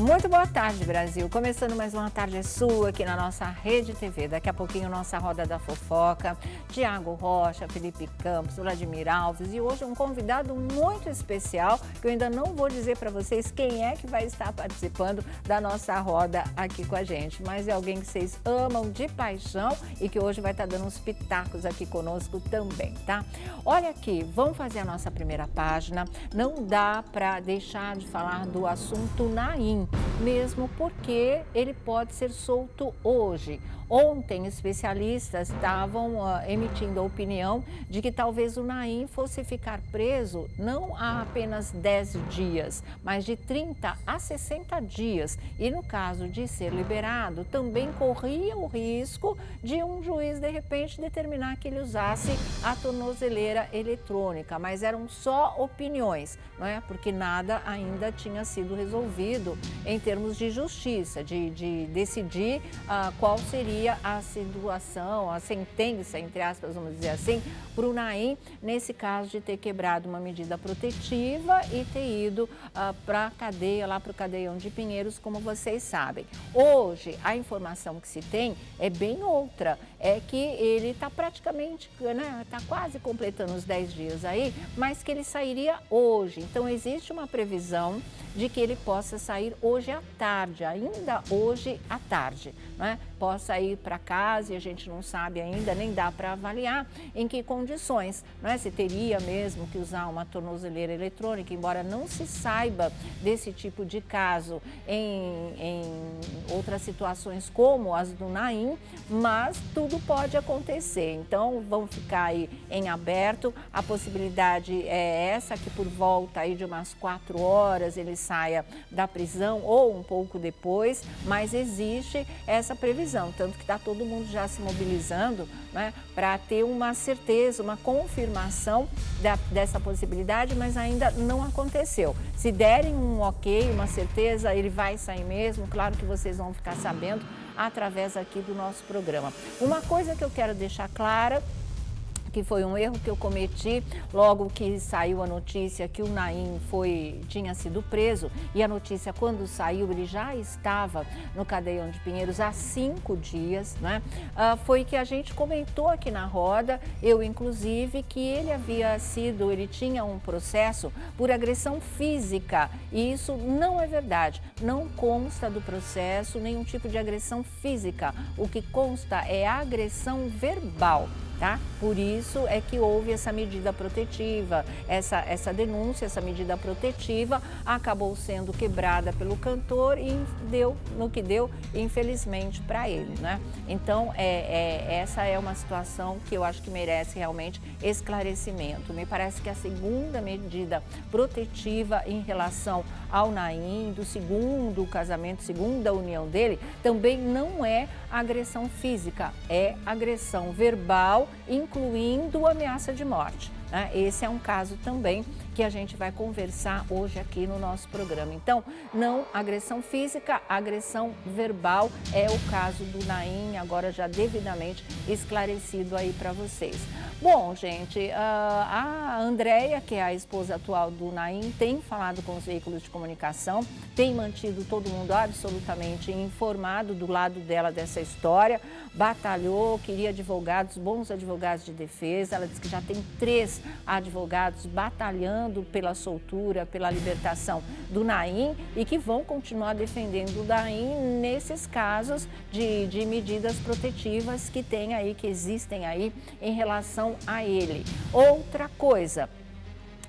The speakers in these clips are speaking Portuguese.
Muito boa tarde, Brasil. Começando mais uma tarde sua aqui na nossa Rede TV. Daqui a pouquinho, nossa Roda da Fofoca. Tiago Rocha, Felipe Campos, Vladimir Alves. E hoje um convidado muito especial, que eu ainda não vou dizer para vocês quem é que vai estar participando da nossa roda aqui com a gente. Mas é alguém que vocês amam de paixão e que hoje vai estar dando uns pitacos aqui conosco também, tá? Olha aqui, vamos fazer a nossa primeira página. Não dá para deixar de falar do assunto Naim, mesmo porque ele pode ser solto hoje. Ontem, especialistas estavam emitindo a opinião de que talvez o Naim fosse ficar preso não há apenas 10 dias, mas de 30 a 60 dias. E no caso de ser liberado, também corria o risco de um juiz, de repente, determinar que ele usasse a tornozeleira eletrônica. Mas eram só opiniões, não é? Porque nada ainda tinha sido resolvido em termos de justiça, de decidir qual seria a situação, a sentença, entre aspas, vamos dizer assim, para o Naim, nesse caso de ter quebrado uma medida protetiva e ter ido para a cadeia, lá para o cadeião de Pinheiros, como vocês sabem. Hoje, a informação que se tem é bem outra, é que ele está praticamente, né, está quase completando os 10 dias aí, mas que ele sairia hoje. Então, existe uma previsão de que ele possa sair hoje à tarde, ainda hoje à tarde, né? Possa ir para casa e a gente não sabe ainda, nem dá para avaliar em que condições, né? Se teria mesmo que usar uma tornozeleira eletrônica, embora não se saiba desse tipo de caso em outras situações como as do Naim, mas tudo pode acontecer. Então, vamos ficar aí em aberto. A possibilidade é essa, que por volta aí de umas 4 horas ele saia da prisão ou um pouco depois, mas existe essa previsão, tanto que está todo mundo já se mobilizando, né, para ter uma certeza, uma confirmação dessa possibilidade, mas ainda não aconteceu. Se derem um ok, uma certeza, ele vai sair mesmo, claro que vocês vão ficar sabendo através aqui do nosso programa. Uma coisa que eu quero deixar clara, que foi um erro que eu cometi logo que saiu a notícia que o Naim tinha sido preso, e a notícia, quando saiu, ele já estava no cadeião de Pinheiros há 5 dias, né? Foi que a gente comentou aqui na roda, eu inclusive, que ele tinha um processo por agressão física, e isso não é verdade, não consta do processo nenhum tipo de agressão física, o que consta é agressão verbal. Tá? Por isso é que houve essa medida protetiva, essa denúncia, essa medida protetiva acabou sendo quebrada pelo cantor e deu no que deu, infelizmente, para ele, né? Então, essa é uma situação que eu acho que merece realmente esclarecimento. Me parece que a segunda medida protetiva em relação ao Naim, do segundo casamento, segunda união dele, também não é agressão física, é agressão verbal, incluindo ameaça de morte, né? Esse é um caso também que a gente vai conversar hoje aqui no nosso programa. Então, não agressão física, agressão verbal é o caso do Naim, agora já devidamente esclarecido aí para vocês. Bom, gente, a Andréia, que é a esposa atual do Naim, tem falado com os veículos de comunicação, tem mantido todo mundo absolutamente informado do lado dela dessa história, batalhou, queria advogados, bons advogados de defesa. Ela disse que já tem 3 advogados batalhando pela soltura, pela libertação do Naim e que vão continuar defendendo o Naim nesses casos de medidas protetivas que tem aí, que existem aí em relação a ele. Outra coisa,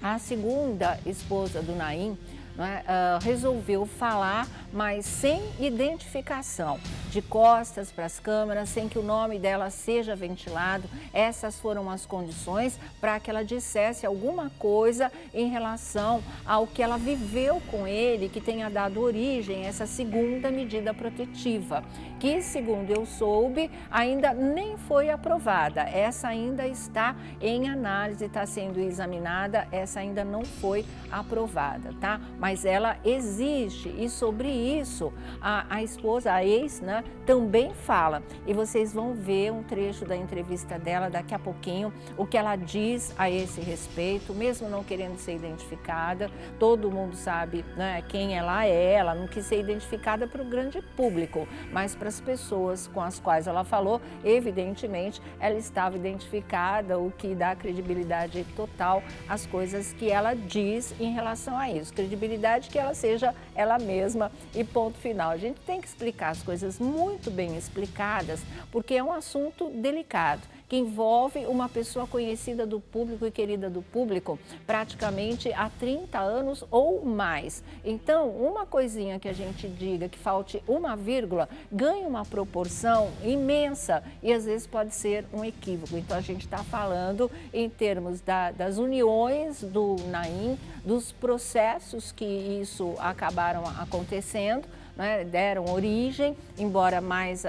a segunda esposa do Naim, né, resolveu falar, mas sem identificação, de costas para as câmeras, sem que o nome dela seja ventilado. Essas foram as condições para que ela dissesse alguma coisa em relação ao que ela viveu com ele, que tenha dado origem a essa segunda medida protetiva, que, segundo eu soube, ainda nem foi aprovada. Essa ainda está em análise, está sendo examinada, essa ainda não foi aprovada, tá? Mas mas ela existe e sobre isso a esposa, a ex, né, também fala. E vocês vão ver um trecho da entrevista dela daqui a pouquinho, o que ela diz a esse respeito, mesmo não querendo ser identificada. Todo mundo sabe, né, quem ela não quis ser identificada para o grande público, mas para as pessoas com as quais ela falou, evidentemente, ela estava identificada, o que dá credibilidade total às coisas que ela diz em relação a isso. Credibilidade que ela seja ela mesma e ponto final. A gente tem que explicar as coisas muito bem explicadas, porque é um assunto delicado, que envolve uma pessoa conhecida do público e querida do público praticamente há 30 anos ou mais. Então, uma coisinha que a gente diga que falte uma vírgula, ganha uma proporção imensa e às vezes pode ser um equívoco. Então, a gente está falando em termos das uniões do Naim, dos processos que isso acabaram acontecendo, né, deram origem, embora mais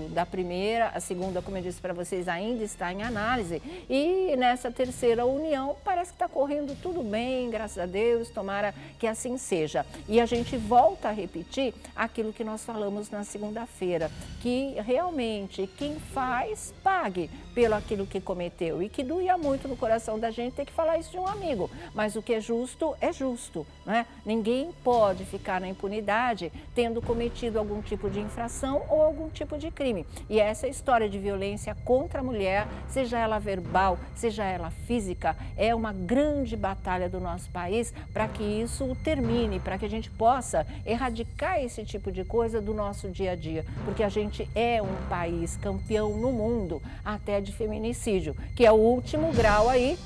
da primeira, a segunda, como eu disse para vocês, ainda está em análise. E nessa terceira união parece que está correndo tudo bem, graças a Deus, tomara que assim seja. E a gente volta a repetir aquilo que nós falamos na segunda-feira, que realmente quem faz, pague pelo aquilo que cometeu. E que doía muito no coração da gente ter que falar isso de um amigo. Mas o que é justo, né? Ninguém pode ficar na impunidade tendo cometido algum tipo de infração ou algum tipo de crime. E essa história de violência contra a mulher, seja ela verbal, seja ela física, é uma grande batalha do nosso país para que isso termine, para que a gente possa erradicar esse tipo de coisa do nosso dia a dia. Porque a gente é um país campeão no mundo até de feminicídio, que é o último grau aí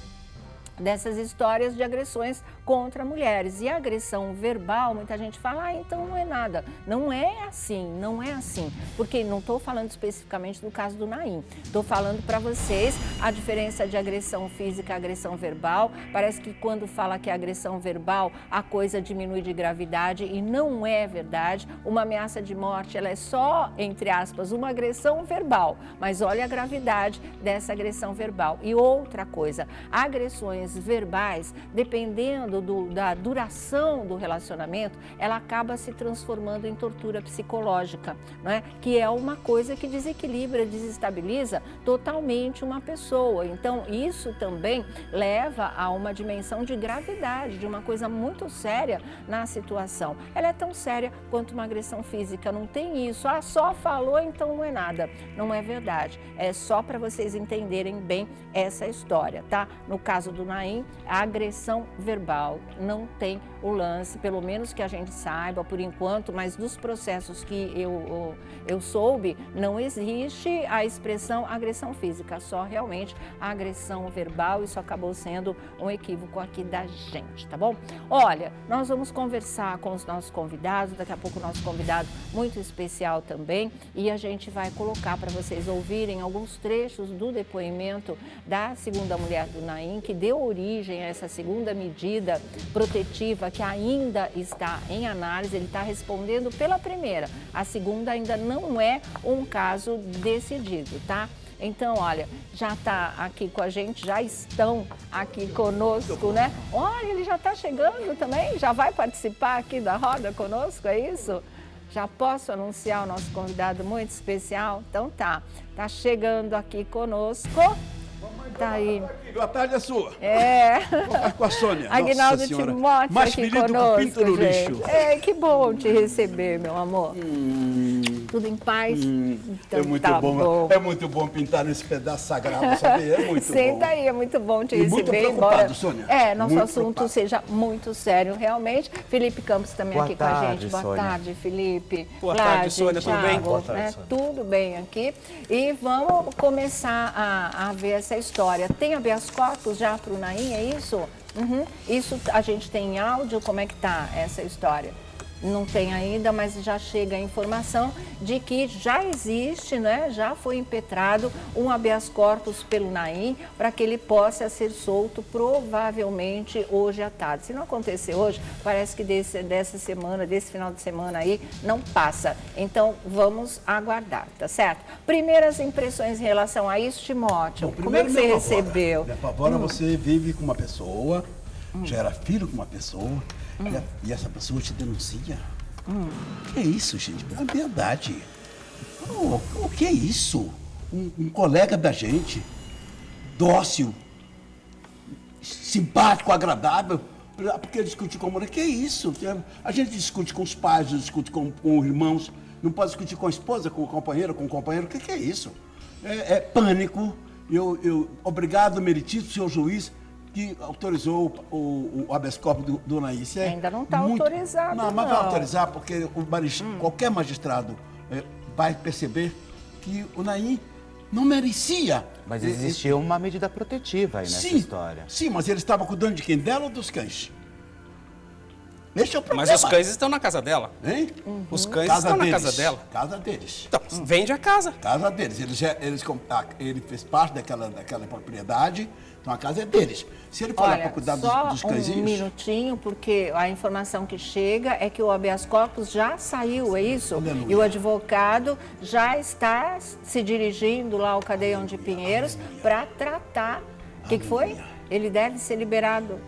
dessas histórias de agressões contra mulheres. E a agressão verbal, muita gente fala, então não é nada. Não é assim, não é assim. Porque não estou falando especificamente do caso do Naim. Estou falando para vocês a diferença de agressão física e agressão verbal. Parece que quando fala que é agressão verbal, a coisa diminui de gravidade e não é verdade. Uma ameaça de morte, ela é só, entre aspas, uma agressão verbal. Mas olha a gravidade dessa agressão verbal. E outra coisa, agressões verbais, dependendo da duração do relacionamento, ela acaba se transformando em tortura psicológica, não é? Que é uma coisa que desequilibra, desestabiliza totalmente uma pessoa. Então, isso também leva a uma dimensão de gravidade, de uma coisa muito séria na situação. Ela é tão séria quanto uma agressão física, não tem isso, só falou, então não é nada. Não é verdade, é só para vocês entenderem bem essa história, tá? No caso do Naim, a agressão verbal não tem o lance, pelo menos que a gente saiba por enquanto, mas dos processos que eu soube, não existe a expressão agressão física, só realmente a agressão verbal. Isso acabou sendo um equívoco aqui da gente, tá bom? Olha, nós vamos conversar com os nossos convidados, daqui a pouco o nosso convidado muito especial também, e a gente vai colocar para vocês ouvirem alguns trechos do depoimento da segunda mulher do Naim, que deu origem a essa segunda medida protetiva que ainda está em análise. Ele está respondendo pela primeira, a segunda ainda não é um caso decidido, tá? Então, olha, já está aqui com a gente, já estão aqui conosco, né? Olha, ele já está chegando também, já vai participar aqui da roda conosco, é isso? Já posso anunciar o nosso convidado muito especial? Então tá chegando aqui conosco. Tá aí. A tarde é sua. É. Vou com a Sônia. Aguinaldo Timóteo mais aqui querido conosco, que pinto no lixo. É, que bom te receber, meu amor. Tudo em paz? Então, é muito tá bom. É muito bom pintar nesse pedaço sagrado, sabe? É muito bom. Senta aí, é muito bom te receber. Muito preocupado, embora Sônia. Nosso muito assunto preocupado. seja muito sério, realmente. Felipe Campos também aqui com a gente. Boa tarde, Felipe. Boa tarde, Sônia. Tudo bem? Boa tarde, Sônia. Tudo bem aqui. E vamos começar a ver essa história. Tem habeas corpus já para o Naim, é isso? Isso a gente tem em áudio, como é que tá essa história? Não tem ainda, mas já chega a informação de que já existe, né? Já foi impetrado um habeas corpus pelo Naim para que ele possa ser solto provavelmente hoje à tarde. Se não acontecer hoje, parece que dessa semana, desse final de semana aí, não passa. Então, vamos aguardar, tá certo? Primeiras impressões em relação a isso, Timóteo, como é que você recebeu? Minha pavora, você vive com uma pessoa, já era filho com uma pessoa, E essa pessoa te denuncia. Que é isso, gente? É verdade. O que é isso? Um colega da gente, dócil, simpático, agradável, porque discute com a mulher. Que é isso? A gente discute com os pais, discute com irmãos, não pode discutir com a esposa, com o companheiro, com o companheiro. O que é isso? É pânico. Obrigado, meritíssimo senhor juiz, que autorizou o habeas corpus do Naim. Ainda não está autorizado, não. Mas vai autorizar, porque qualquer magistrado vai perceber que o Naim não merecia. Mas existia uma medida protetiva aí nessa história. Sim, mas ele estava cuidando de quem? Dela ou dos cães? Esse é o problema. Mas os cães estão na casa dela. Hein? Os cães estão na casa dela. Casa deles. Então, vende a casa. Casa deles. Ele fez parte daquela propriedade, então a casa é deles. Se ele for lá para cuidar dos cãezinhos... um minutinho, porque a informação que chega é que o habeas corpus já saiu, é isso? Aleluia. E o advogado já está se dirigindo lá ao Cadeião de Pinheiros para tratar. O que foi? Ele deve ser liberado.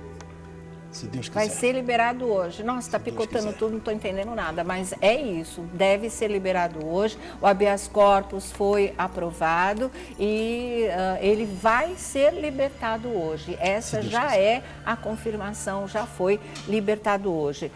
Se Deus quiser. Vai ser liberado hoje. Nossa, está picotando tudo, não estou entendendo nada, mas é isso, deve ser liberado hoje. O habeas corpus foi aprovado e ele vai ser libertado hoje. Essa já é a confirmação, já foi libertado hoje.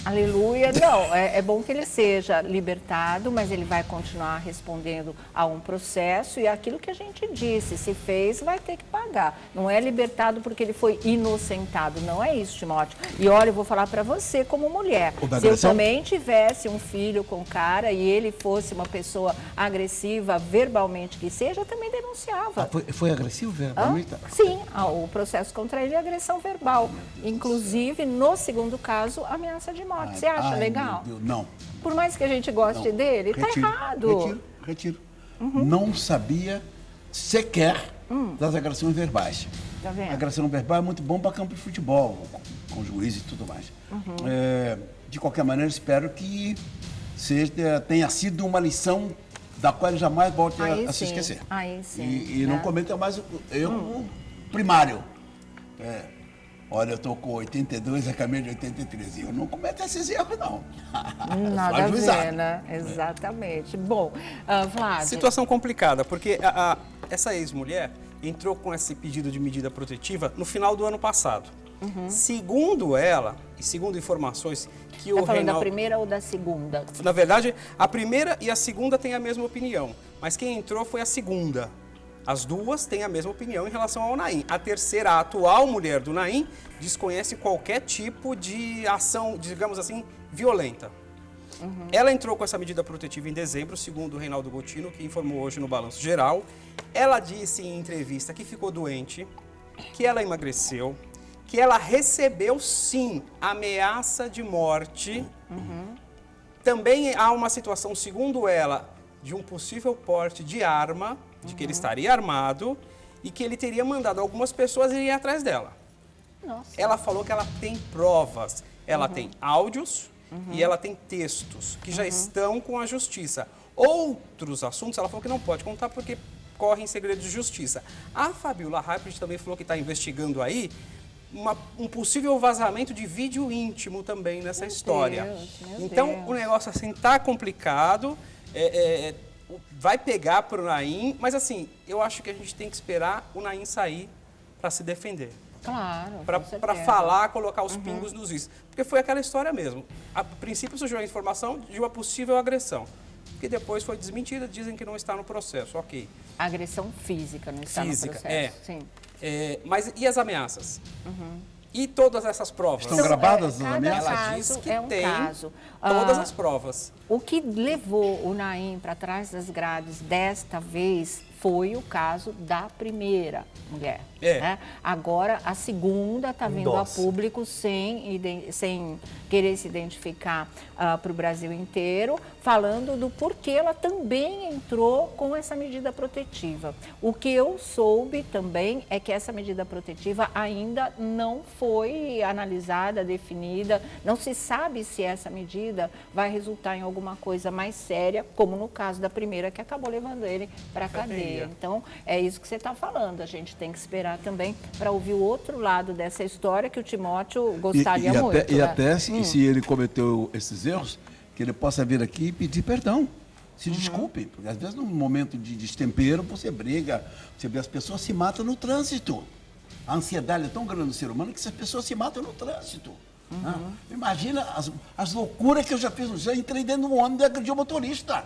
Aleluia. Não, é bom que ele seja libertado, mas ele vai continuar respondendo a um processo e aquilo que a gente disse, se fez, vai ter que pagar. Não é libertado porque ele foi inocentado, não é isso, Timóteo. E olha, eu vou falar para você como mulher, se eu também tivesse um filho com cara e ele fosse uma pessoa agressiva, verbalmente que seja, eu também denunciava. Foi agressivo verbalmente? Sim, o processo contra ele é agressão verbal. Inclusive, no segundo caso, ameaça de morte. Você acha legal? Meu Deus, não. Por mais que a gente goste dele, está errado. Retiro. Não sabia sequer das agressões verbais. Tá vendo? A agressão verbal é muito bom para campo de futebol, com juiz e tudo mais. De qualquer maneira, espero que tenha sido uma lição da qual ele jamais volte a se esquecer. Aí sim. E não cometa mais o erro primário. Olha, eu estou com 82, a caminho de 83. E eu não cometo esses erros, não. Nada a ver, né? Exatamente. Bom, Vlad... Situação complicada, porque essa ex-mulher entrou com esse pedido de medida protetiva no final do ano passado. Segundo ela, e segundo informações que o falando da primeira ou da segunda? Na verdade, a primeira e a segunda têm a mesma opinião, mas quem entrou foi a segunda. As duas têm a mesma opinião em relação ao Naim. A terceira, a atual mulher do Naim, desconhece qualquer tipo de ação, digamos assim, violenta. Ela entrou com essa medida protetiva em dezembro, segundo o Reinaldo Gotino, que informou hoje no Balanço Geral. Ela disse em entrevista que ficou doente, que ela emagreceu, que ela recebeu, sim, ameaça de morte. Também há uma situação, segundo ela, de um possível porte de arma, de que ele estaria armado e que ele teria mandado algumas pessoas irem atrás dela. Nossa. Ela falou que ela tem provas, ela tem áudios e ela tem textos que já estão com a justiça. Outros assuntos ela falou que não pode contar porque correm segredo de justiça. A Fabiola Hypert também falou que está investigando aí um possível vazamento de vídeo íntimo também nessa história. Então, o negócio assim tá complicado. Vai pegar para o Naim, mas assim, eu acho que a gente tem que esperar o Naim sair para se defender. Claro, para falar, colocar os pingos nos is. Porque foi aquela história mesmo. A princípio surgiu a informação de uma possível agressão, que depois foi desmentida, dizem que não está no processo, ok. Agressão física não está no processo. Sim. Mas e as ameaças? E todas essas provas? Estão gravadas as ameaças? Ela diz que tem caso. Todas as provas. O que levou o Naim para trás das grades desta vez foi o caso da primeira mulher. Né? Agora, a segunda está vindo a público sem querer se identificar para o Brasil inteiro, falando do porquê ela também entrou com essa medida protetiva. O que eu soube também é que essa medida protetiva ainda não foi analisada, definida, não se sabe se essa medida vai resultar em alguma coisa mais séria, como no caso da primeira, que acabou levando ele para a cadeia. sabia. Então, é isso que você está falando. A gente tem que esperar também para ouvir o outro lado dessa história que o Timóteo gostaria muito. Até se ele cometeu esses erros, que ele possa vir aqui e pedir perdão. Se desculpe, porque às vezes num momento de destempero você briga, você vê as pessoas se matam no trânsito. A ansiedade é tão grande no ser humano que as pessoas se matam no trânsito. Né? Imagina as loucuras que eu já fiz. Já entrei dentro de um ônibus e agredi o motorista.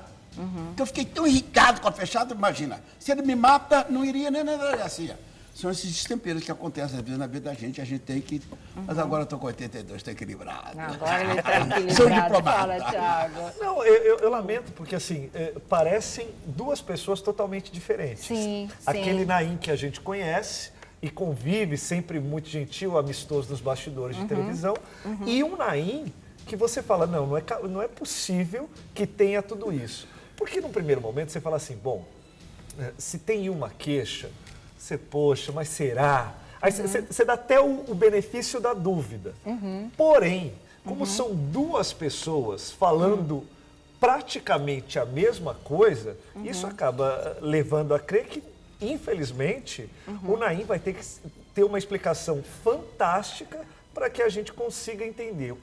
Que eu fiquei tão irritado com a fechada, imagina. Se ele me mata, não iria nem na delegacia. São esses destemperos que acontecem às vezes na vida da gente, a gente tem que... Mas agora eu estou com 82, estou equilibrado. Agora ele está equilibrado. Sou diplomata. Fala, Thiago. Não, eu lamento, porque assim, parecem duas pessoas totalmente diferentes. Sim, Aquele Naim que a gente conhece e convive, sempre muito gentil, amistoso nos bastidores de televisão, e um Naim que você fala, não é possível que tenha tudo isso. Porque num primeiro momento você fala assim, bom, se tem uma queixa, você, poxa, mas será? Aí você dá até o benefício da dúvida. Porém, como são duas pessoas falando praticamente a mesma coisa, isso acaba levando a crer que, infelizmente, o Naim vai ter que ter uma explicação fantástica para que a gente consiga entender o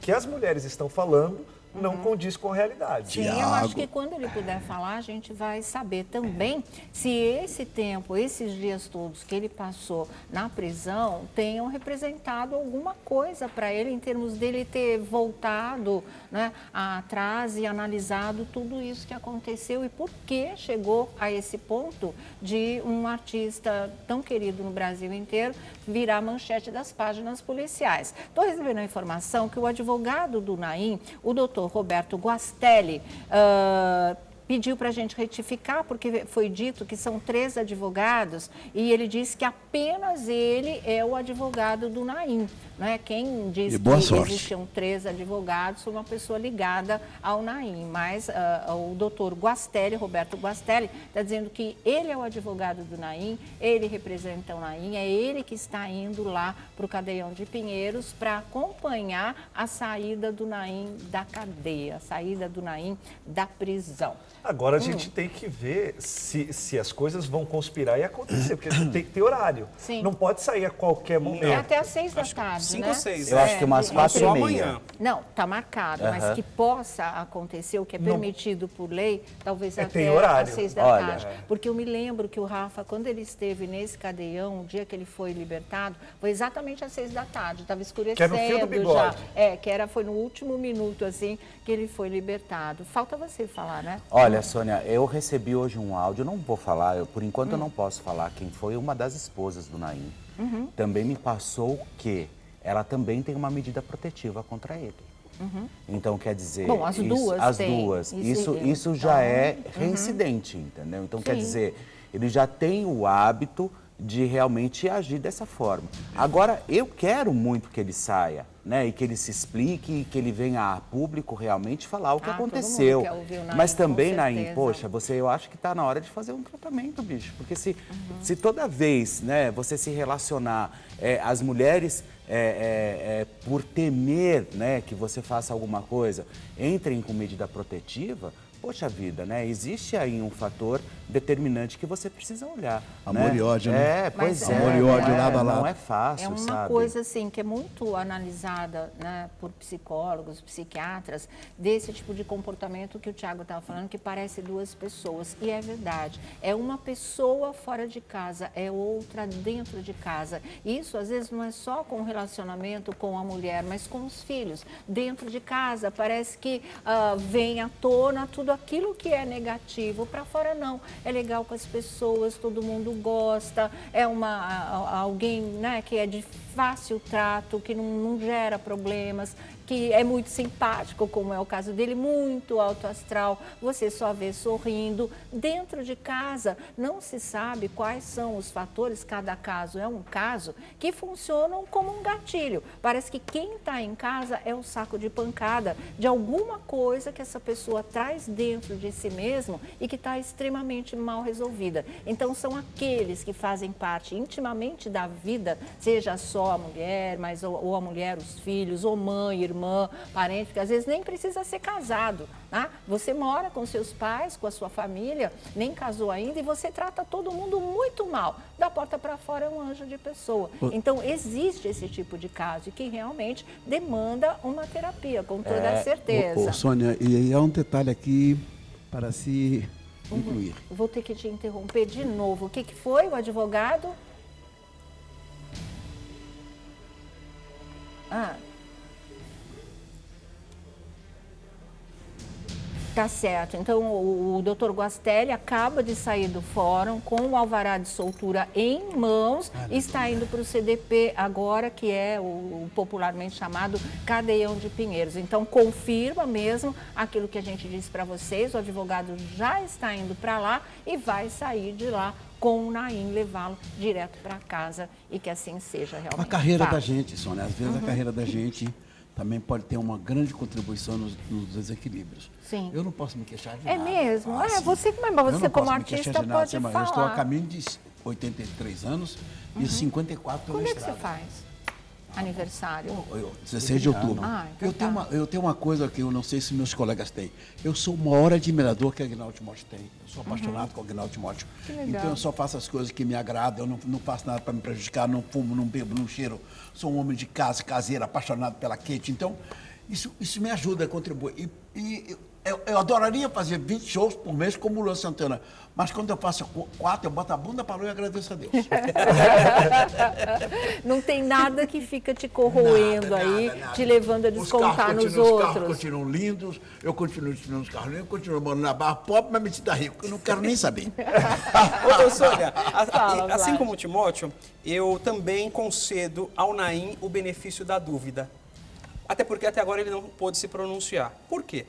que as mulheres estão falando não condiz com a realidade. Sim, eu acho que quando ele puder falar, a gente vai saber também se esse tempo, esses dias todos que ele passou na prisão, tenham representado alguma coisa para ele, em termos dele ter voltado, né, atrás e analisado tudo isso que aconteceu e por que chegou a esse ponto de um artista tão querido no Brasil inteiro virar manchete das páginas policiais. Estou recebendo a informação que o advogado do Naim, o doutor Roberto Guastelli, pediu para a gente retificar, porque foi dito que são 3 advogados e ele disse que apenas ele é o advogado do Naim. Né? Quem disse que existiam 3 advogados foi uma pessoa ligada ao Naim, mas o doutor Guastelli, Roberto Guastelli, está dizendo que ele é o advogado do Naim, ele representa o Naim, é ele que está indo lá para o Cadeião de Pinheiros para acompanhar a saída do Naim da cadeia, a saída do Naim da prisão. Agora a gente tem que ver se as coisas vão conspirar e acontecer, porque tem que ter horário. Sim. Não pode sair a qualquer momento. É até às 6 da tarde, 5 né? ou 6. Eu acho que umas 4h30. amanhã. Não, está marcado, mas que possa acontecer, o que é permitido por lei, talvez tem até horário. às 6 da Olha, tarde. Porque eu me lembro que o Rafa, quando ele esteve nesse cadeião, o dia que ele foi libertado, foi exatamente às 6 da tarde, estava escurecendo Que era no fio do bigode. já. Foi no último minuto, assim, que ele foi libertado. Falta você falar, né? Olha, Sônia, eu recebi hoje um áudio, não vou falar, por enquanto eu não posso falar quem foi, uma das esposas do Naim. Também me passou que ela também tem uma medida protetiva contra ele. Então, quer dizer... Bom, as duas As têm. duas. Isso já é reincidente, entendeu? Então, quer dizer, ele já tem o hábito de realmente agir dessa forma. Agora, eu quero muito que ele saia, né? E que ele se explique, e que ele venha a público realmente falar o que aconteceu. Todo mundo quer ouvir o Naim, Mas também, com Naim, certeza. poxa, eu acho que está na hora de fazer um tratamento, bicho. Porque se toda vez, né, você se relacionar, as mulheres, por temer, né, que você faça alguma coisa, entrem com medida protetiva, poxa vida, né? Existe aí um fator determinante que você precisa olhar. Amor né? e ódio, né? Pois é. Amor e ódio, lado a lado. Não é fácil, É uma sabe? coisa assim que é muito analisada, né, por psicólogos, psiquiatras, desse tipo de comportamento que o Thiago estava falando, que parece 2 pessoas. E é verdade. É uma pessoa fora de casa, é outra dentro de casa. Isso, às vezes, não é só com o relacionamento com a mulher, mas com os filhos. Dentro de casa, parece que vem à tona tudo aquilo que é negativo. Para fora, não. É legal com as pessoas, todo mundo gosta, é alguém, né, que é de fácil trato, que não gera problemas, que é muito simpático, como é o caso dele, muito alto astral, você só vê sorrindo. Dentro de casa, não se sabe quais são os fatores, cada caso é um caso, que funcionam como um gatilho. Parece que quem está em casa é o saco de pancada de alguma coisa que essa pessoa traz dentro de si mesmo e que está extremamente mal resolvida. Então, são aqueles que fazem parte intimamente da vida, seja só só a mulher, mas ou a mulher, os filhos, ou mãe, irmã, parente, porque às vezes nem precisa ser casado, tá? Você mora com seus pais, com a sua família, nem casou ainda e você trata todo mundo muito mal. Da porta para fora é um anjo de pessoa. Então, existe esse tipo de caso que realmente demanda uma terapia, com toda certeza. Sônia, e há um detalhe aqui para se incluir. Vou ter que te interromper de novo. O que foi, o advogado? Tá certo. Então, o Dr. Guastelli acaba de sair do fórum com o alvará de soltura em mãos e está indo para o CDP agora, que é o popularmente chamado Cadeião de Pinheiros. Então, confirma mesmo aquilo que a gente disse para vocês. O advogado já está indo para lá e vai sair de lá com o Naim, levá-lo direto para casa e que assim seja realmente. A carreira da gente, Sônia, às vezes a carreira da gente também pode ter uma grande contribuição nos desequilíbrios. Sim. Eu não posso me queixar de É nada. mesmo? Sim. Você como artista pode falar. Eu estou a caminho de 83 anos e 54 Quando na é que estrada. você faz aniversário? 16 de outubro. Então Eu tenho uma coisa que eu não sei se meus colegas têm. Eu sou o maior admirador que a Aguinaldo Timóteo tem. Eu sou apaixonado com o Aguinaldo Timóteo. Que legal. Então eu só faço as coisas que me agradam, eu não faço nada para me prejudicar, não fumo, não bebo, não cheiro. Sou um homem de casa, caseiro, apaixonado pela Kate. Então, isso me ajuda a contribuir. Eu adoraria fazer 20 shows por mês como o Luan Santana, mas quando eu faço 4, eu boto a bunda para a lua e agradeço a Deus. Não tem nada que fica te corroendo Nada. te levando a descontar nos outros. Os carros continuam lindos, eu continuo tirando os carros lindos, eu continuo morando na Barra pobre, mas me dá rico, eu não quero nem saber. Ô, Sônia, Fala, assim Vlad. como o Timóteo, eu também concedo ao Naim o benefício da dúvida. Até porque até agora ele não pôde se pronunciar. Por quê?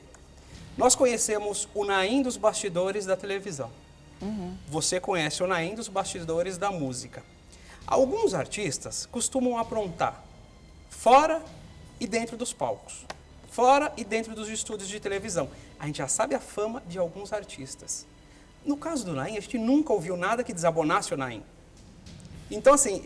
Nós conhecemos o Naim dos bastidores da televisão. Você conhece o Naim dos bastidores da música. Alguns artistas costumam aprontar fora e dentro dos palcos, fora e dentro dos estúdios de televisão. A gente já sabe a fama de alguns artistas. No caso do Naim, a gente nunca ouviu nada que desabonasse o Naim. Então, assim,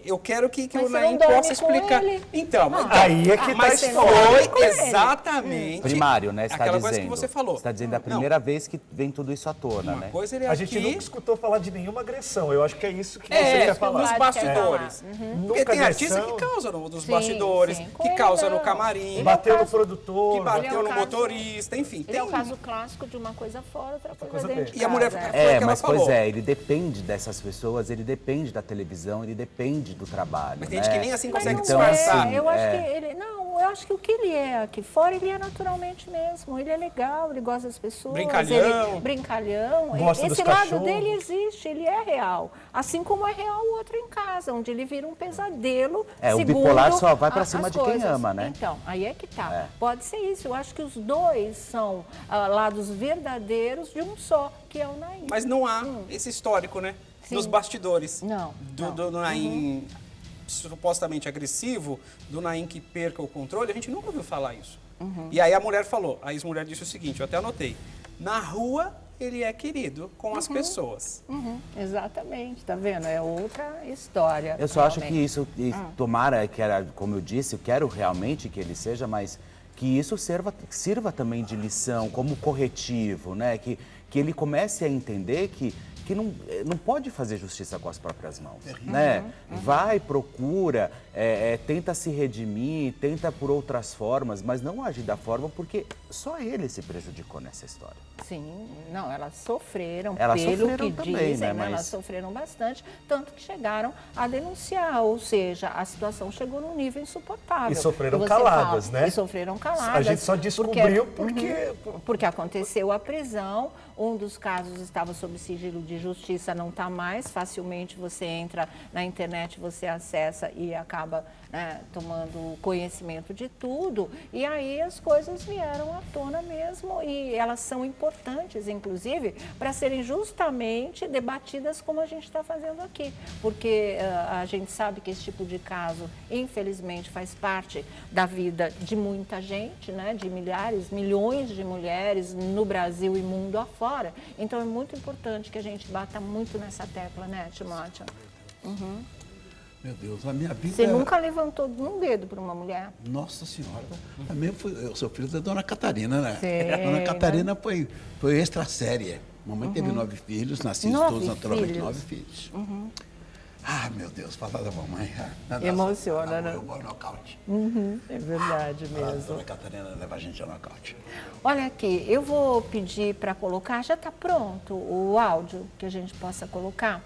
eu quero que Mas o você Naim não dorme possa com explicar. ele? Então, Aí é que mas tá a foi com ele. exatamente Primário, né? Você está aquela dizendo. coisa que você falou. Você está dizendo a primeira vez que vem tudo isso à tona, Uma né? coisa ele é A gente aqui, nunca escutou falar de nenhuma agressão. Eu acho que é isso que você é, quer falar. nos bastidores. Porque Nunca tem artista agressão. que causa nos Sim, bastidores, sim. Com que ele causa não. no camarim, Ele Bateu é o no caso- produtor. que bateu Ele é o no caso- motorista, enfim. Ele Tem é o caso clássico de uma coisa fora, outra coisa coisa dentro dentro. de E a mulher casa, foi o que ela Mas falou. pois é, ele depende dessas pessoas, ele depende da televisão, ele depende do trabalho. Mas tem né? gente que nem assim Mas consegue não disfarçar. assim, eu acho que ele eu acho que o que ele é aqui fora, ele é naturalmente mesmo. Ele é legal, ele gosta das pessoas. Brincalhão. Brincalhão. Gosta dos Esse lado cachorros. dele existe, ele é real. Assim como é real o outro em casa, onde ele vira um pesadelo. É, o segundo bipolar só vai pra as cima de quem coisas. ama, né? Então, aí é que tá. É. Pode ser isso. Eu acho que os dois são lados verdadeiros de um só, que é o Naim. Mas não há esse histórico, né? Sim. Nos bastidores. Não, não. Do Naim supostamente agressivo, do Naim que perca o controle, a gente nunca ouviu falar isso. E aí a mulher falou, a ex-mulher disse o seguinte, eu até anotei, na rua ele é querido com as pessoas. Exatamente, tá vendo? É outra história. Eu só acho que realmente. isso, tomara que era, como eu disse, eu quero realmente que ele seja, mas que isso sirva também de lição, como corretivo, né? Que ele comece a entender que não pode fazer justiça com as próprias mãos, né? Vai, procura, tenta se redimir, tenta por outras formas, mas não agir da forma porque só ele se prejudicou nessa história. Sim, não, elas sofreram, Elas pelo sofreram que também, dizem, né, né? mas- Elas sofreram bastante, tanto que chegaram a denunciar, ou seja, a situação chegou num nível insuportável. E sofreram Você caladas, fala, né? E sofreram caladas. A gente só descobriu porque... Porque aconteceu a prisão, um dos casos estava sob sigilo de justiça, não está mais, facilmente você entra na internet, você acessa e acaba, né, tomando conhecimento de tudo. E aí as coisas vieram à tona mesmo e elas são importantes, inclusive, para serem justamente debatidas como a gente está fazendo aqui. Porque a gente sabe que esse tipo de caso, infelizmente, faz parte da vida de muita gente, né, de milhares, milhões de mulheres no Brasil e mundo afora. Então é muito importante que a gente bata muito nessa tecla, né, Timóteo? Meu Deus, a minha vida... Você nunca levantou um dedo para uma mulher? Nossa Senhora, também eu sou filho da Dona Catarina, né? Sei, A Dona Catarina foi extra séria. Mamãe teve 9 filhos, nascidos todos naturalmente 9 filhos. Ah, meu Deus, falar da mamãe. Emociona, né? Eu vou ao nocaute. É verdade A mesmo. Dona Catarina leva a gente ao nocaute. Olha aqui, eu vou pedir para colocar, já está pronto o áudio que a gente possa colocar?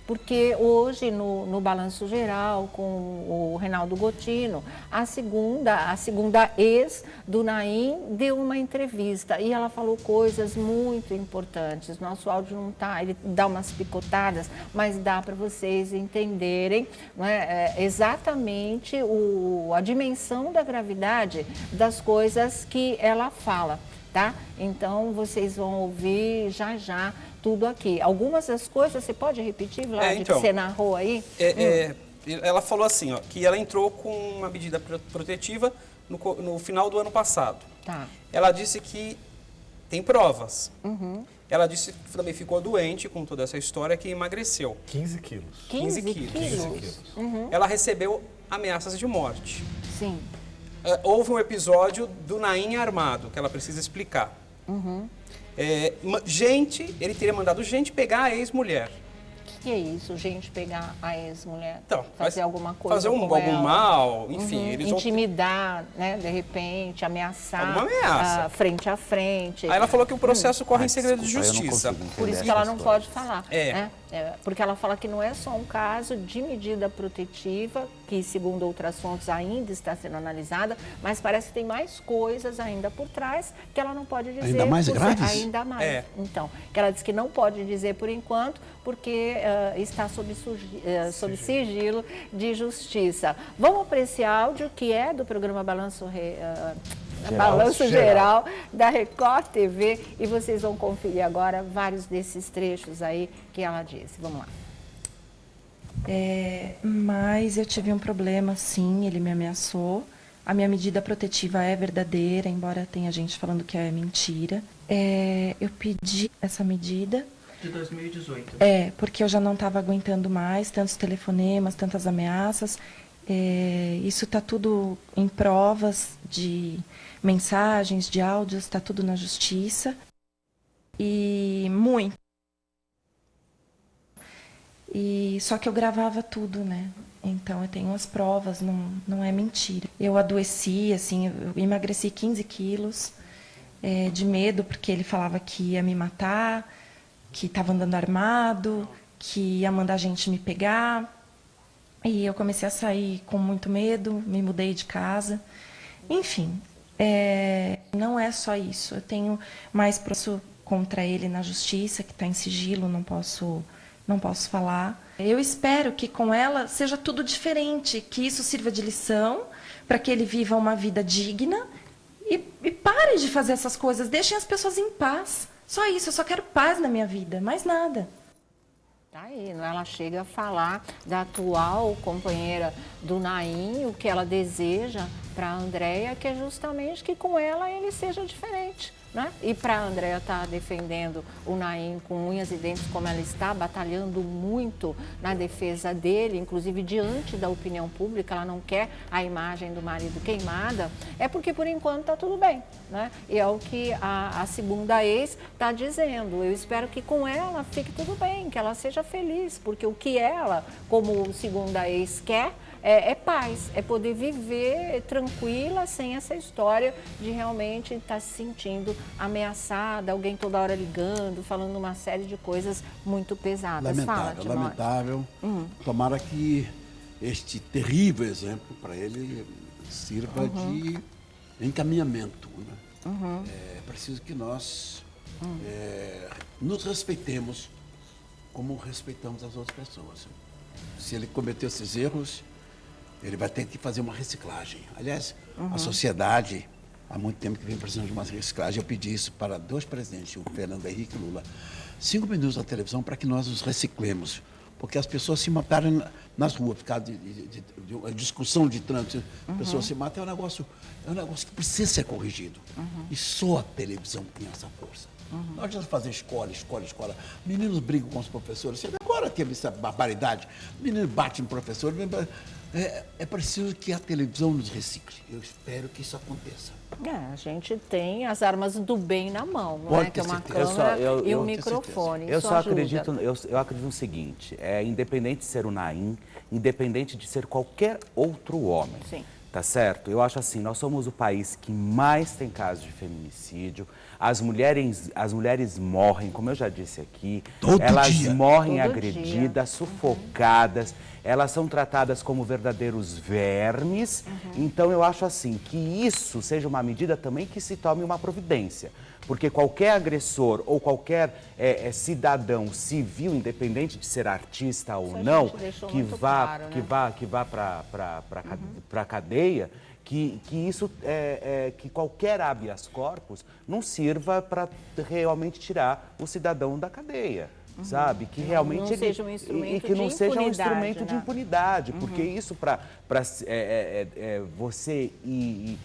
Porque hoje no Balanço Geral, com o Reinaldo Gotino, a segunda ex do Naim deu uma entrevista e ela falou coisas muito importantes. Nosso áudio não está, ele dá umas picotadas, mas dá para vocês entenderem, não é, exatamente a dimensão da gravidade das coisas que ela fala. Tá? Então, vocês vão ouvir já tudo aqui. Algumas das coisas, você pode repetir, Vlad, então, que você narrou aí? Ela falou assim, ó, que ela entrou com uma medida protetiva no final do ano passado. Tá. Ela disse que tem provas. Ela disse que também ficou doente com toda essa história, que emagreceu. 15 quilos. 15 quilos. 15 quilos. Ela recebeu ameaças de morte. Sim. Houve um episódio do Naim armado, que ela precisa explicar. Ele teria mandado gente pegar a ex-mulher. O que é isso, gente, pegar a ex-mulher? Então, fazer alguma coisa fazer com algum ela? mal, enfim. Eles vão... Intimidar, né, de repente, ameaçar. Alguma ameaça. Frente a frente. Aí ela falou que o processo corre em segredo de desculpa, eu não justiça. consigo entender Por isso que essa ela não história. pode falar. É. Né? Porque ela fala que não é só um caso de medida protetiva, que segundo outras fontes ainda está sendo analisada, mas parece que tem mais coisas ainda por trás que ela não pode dizer. Ainda mais graves? Ainda mais. É. Então, que ela diz que não pode dizer por enquanto, porque está sob sigilo de justiça. Vamos para esse áudio que é do programa Balanço Geral da Record TV e vocês vão conferir agora vários desses trechos aí que ela disse. Vamos lá. Mas eu tive um problema, sim, ele me ameaçou. A minha medida protetiva é verdadeira, embora tenha gente falando que é mentira. Eu pedi essa medida. De 2018. Porque eu já não estava aguentando mais tantos telefonemas, tantas ameaças. Isso está tudo em provas de mensagens, de áudios, está tudo na justiça. E muito. Só que eu gravava tudo, né? Então eu tenho as provas, não é mentira. Eu adoeci, assim, eu emagreci 15 quilos de medo, porque ele falava que ia me matar, que estava andando armado, que ia mandar gente me pegar. E eu comecei a sair com muito medo, me mudei de casa. Enfim, não é só isso. Eu tenho mais processo contra ele na justiça, que está em sigilo, não posso falar. Eu espero que com ela seja tudo diferente, que isso sirva de lição para que ele viva uma vida digna e pare de fazer essas coisas, deixem as pessoas em paz. Só isso, eu só quero paz na minha vida, mais nada. Tá aí, não? Ela chega a falar da atual companheira do Naim, o que ela deseja para a Andréia, que é justamente que com ela ele seja diferente. Né? E para a Andréia estar defendendo o Naim com unhas e dentes como ela está, batalhando muito na defesa dele, inclusive diante da opinião pública, ela não quer a imagem do marido queimada, é porque por enquanto está tudo bem. Né? E é o que a segunda ex está dizendo. Eu espero que com ela fique tudo bem, que ela seja feliz, porque o que ela, como segunda ex, quer é paz, é poder viver tranquila, sem essa história de realmente estar se sentindo ameaçada, alguém toda hora ligando, falando uma série de coisas muito pesadas. Lamentável, lamentável. Tomara que este terrível exemplo para ele sirva de encaminhamento. Né? É preciso que nós nos respeitemos como respeitamos as outras pessoas. Se ele cometeu esses erros, ele vai ter que fazer uma reciclagem. Aliás, a sociedade, há muito tempo que vem precisando de uma reciclagem. Eu pedi isso para 2 presidentes, o Fernando Henrique e o Lula. 5 minutos na televisão para que nós nos reciclemos. Porque as pessoas se mataram nas ruas, por causa de discussão de trânsito. As pessoas se matam, é um negócio que precisa ser corrigido. E só a televisão tem essa força. Não adianta fazer escola. Meninos brigam com os professores. Agora agora teve essa barbaridade. O menino bate no professor. É preciso que a televisão nos recicle. Eu espero que isso aconteça. A gente tem as armas do bem na mão, não Pode é? Que é ter uma certeza. câmera e um microfone. Eu Isso só ajuda. acredito, eu acredito no seguinte, independente de ser o Naim, independente de ser qualquer outro homem, Sim. tá certo? Eu acho assim, nós somos o país que mais tem casos de feminicídio, as mulheres morrem, como eu já disse aqui, elas morrem Todo agredidas, sufocadas, elas são tratadas como verdadeiros vermes. Então eu acho assim, que isso seja uma medida também que se tome uma providência. Porque qualquer agressor ou qualquer cidadão civil, independente de ser artista ou não, que vá para a cadeia, que qualquer habeas corpus não sirva para realmente tirar o cidadão da cadeia. Sabe? Que realmente não seja um instrumento e que não de seja um impunidade, instrumento de né? impunidade, porque isso para você e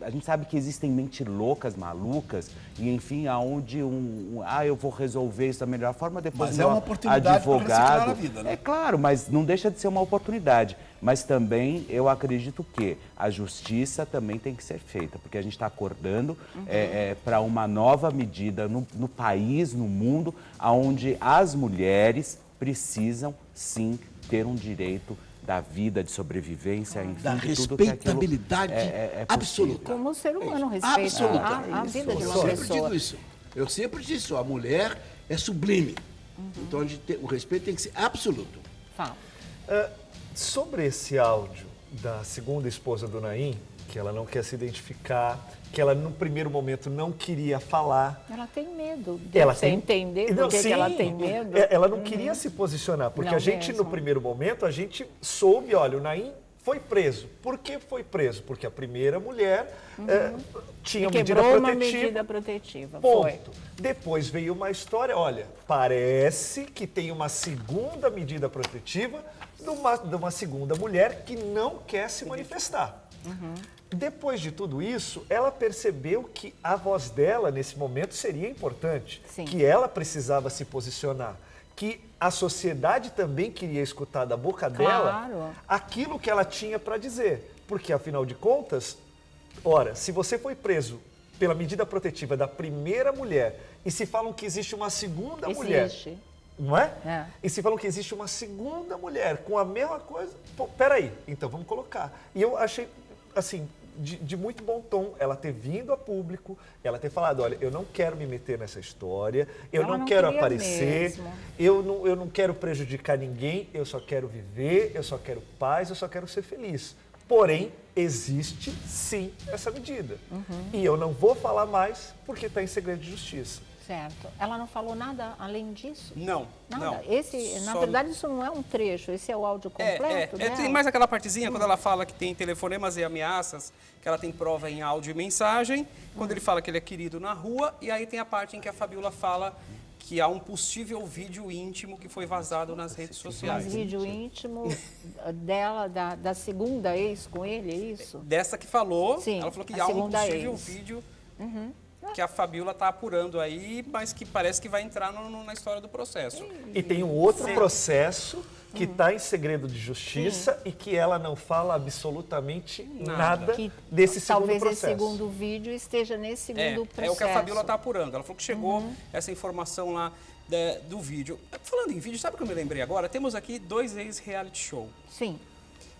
a gente sabe que existem mentes loucas, malucas, e enfim, aonde eu vou resolver isso da melhor forma, depois Mas meu é uma oportunidade para reciclar advogado. a vida, né? É claro, mas não deixa de ser uma oportunidade. Mas também eu acredito que a justiça também tem que ser feita, porque a gente está acordando para uma nova medida no país, no mundo, onde as mulheres precisam sim ter um direito da vida, de sobrevivência, enfim, Da de tudo que aquilo respeitabilidade absoluta. Como o ser humano respeita Absoluta. a vida de Eu uma sempre pessoa. digo isso. Eu sempre disse isso. A mulher é sublime. Então o respeito tem que ser absoluto. Fala. Sobre esse áudio da segunda esposa do Naim, que ela não quer se identificar, que ela no primeiro momento não queria falar. Ela tem medo. Ela Você entender por que ela tem medo? Ela não queria se posicionar, porque Não a gente mesmo. no primeiro momento, a gente soube, olha, o Naim foi preso. Por que foi preso? Porque a primeira mulher tinha medida Quebrou uma protetiva. medida protetiva. Ponto. Foi. Depois veio uma história, olha, parece que tem uma segunda medida protetiva de uma segunda mulher que não quer se manifestar. Depois de tudo isso, ela percebeu que a voz dela, nesse momento, seria importante. Sim. Que ela precisava se posicionar. Que a sociedade também queria escutar da boca dela Claro. aquilo que ela tinha para dizer. Porque, afinal de contas, ora, se você foi preso pela medida protetiva da primeira mulher e se falam que existe uma segunda mulher... Existe. Não é? É. E se falam que existe uma segunda mulher com a mesma coisa, pô, peraí, então vamos colocar. E eu achei, assim, de muito bom tom ela ter vindo a público, ela ter falado, olha, eu não quero me meter nessa história, eu Ela não não quero queria aparecer, mesmo. eu não quero prejudicar ninguém, eu só quero viver, eu só quero paz, eu só quero ser feliz. Porém, existe sim essa medida. E eu não vou falar mais porque está em segredo de justiça. Certo. Ela não falou nada além disso? Não, Nada. não. Na Só- verdade, isso não é um trecho, esse é o áudio completo dela? tem mais aquela partezinha quando ela fala que tem telefonemas e ameaças, que ela tem prova em áudio e mensagem, quando ele fala que ele é querido na rua, e aí tem a parte em que a Fabiola fala que há um possível vídeo íntimo que foi vazado nas redes Mas sociais. vídeo íntimo dela, da segunda ex com ele, é isso? Dessa que falou, Sim, ela falou que a há um segunda possível ex. vídeo que a Fabiola está apurando aí, mas que parece que vai entrar na história do processo. E tem um outro processo que está em segredo de justiça e que ela não fala absolutamente nada Que desse segundo talvez processo. esse segundo vídeo esteja nesse segundo processo. É o que a Fabiola está apurando. Ela falou que chegou essa informação lá do vídeo. Falando em vídeo, sabe o que eu me lembrei agora? Temos aqui 2 ex-reality show. Sim,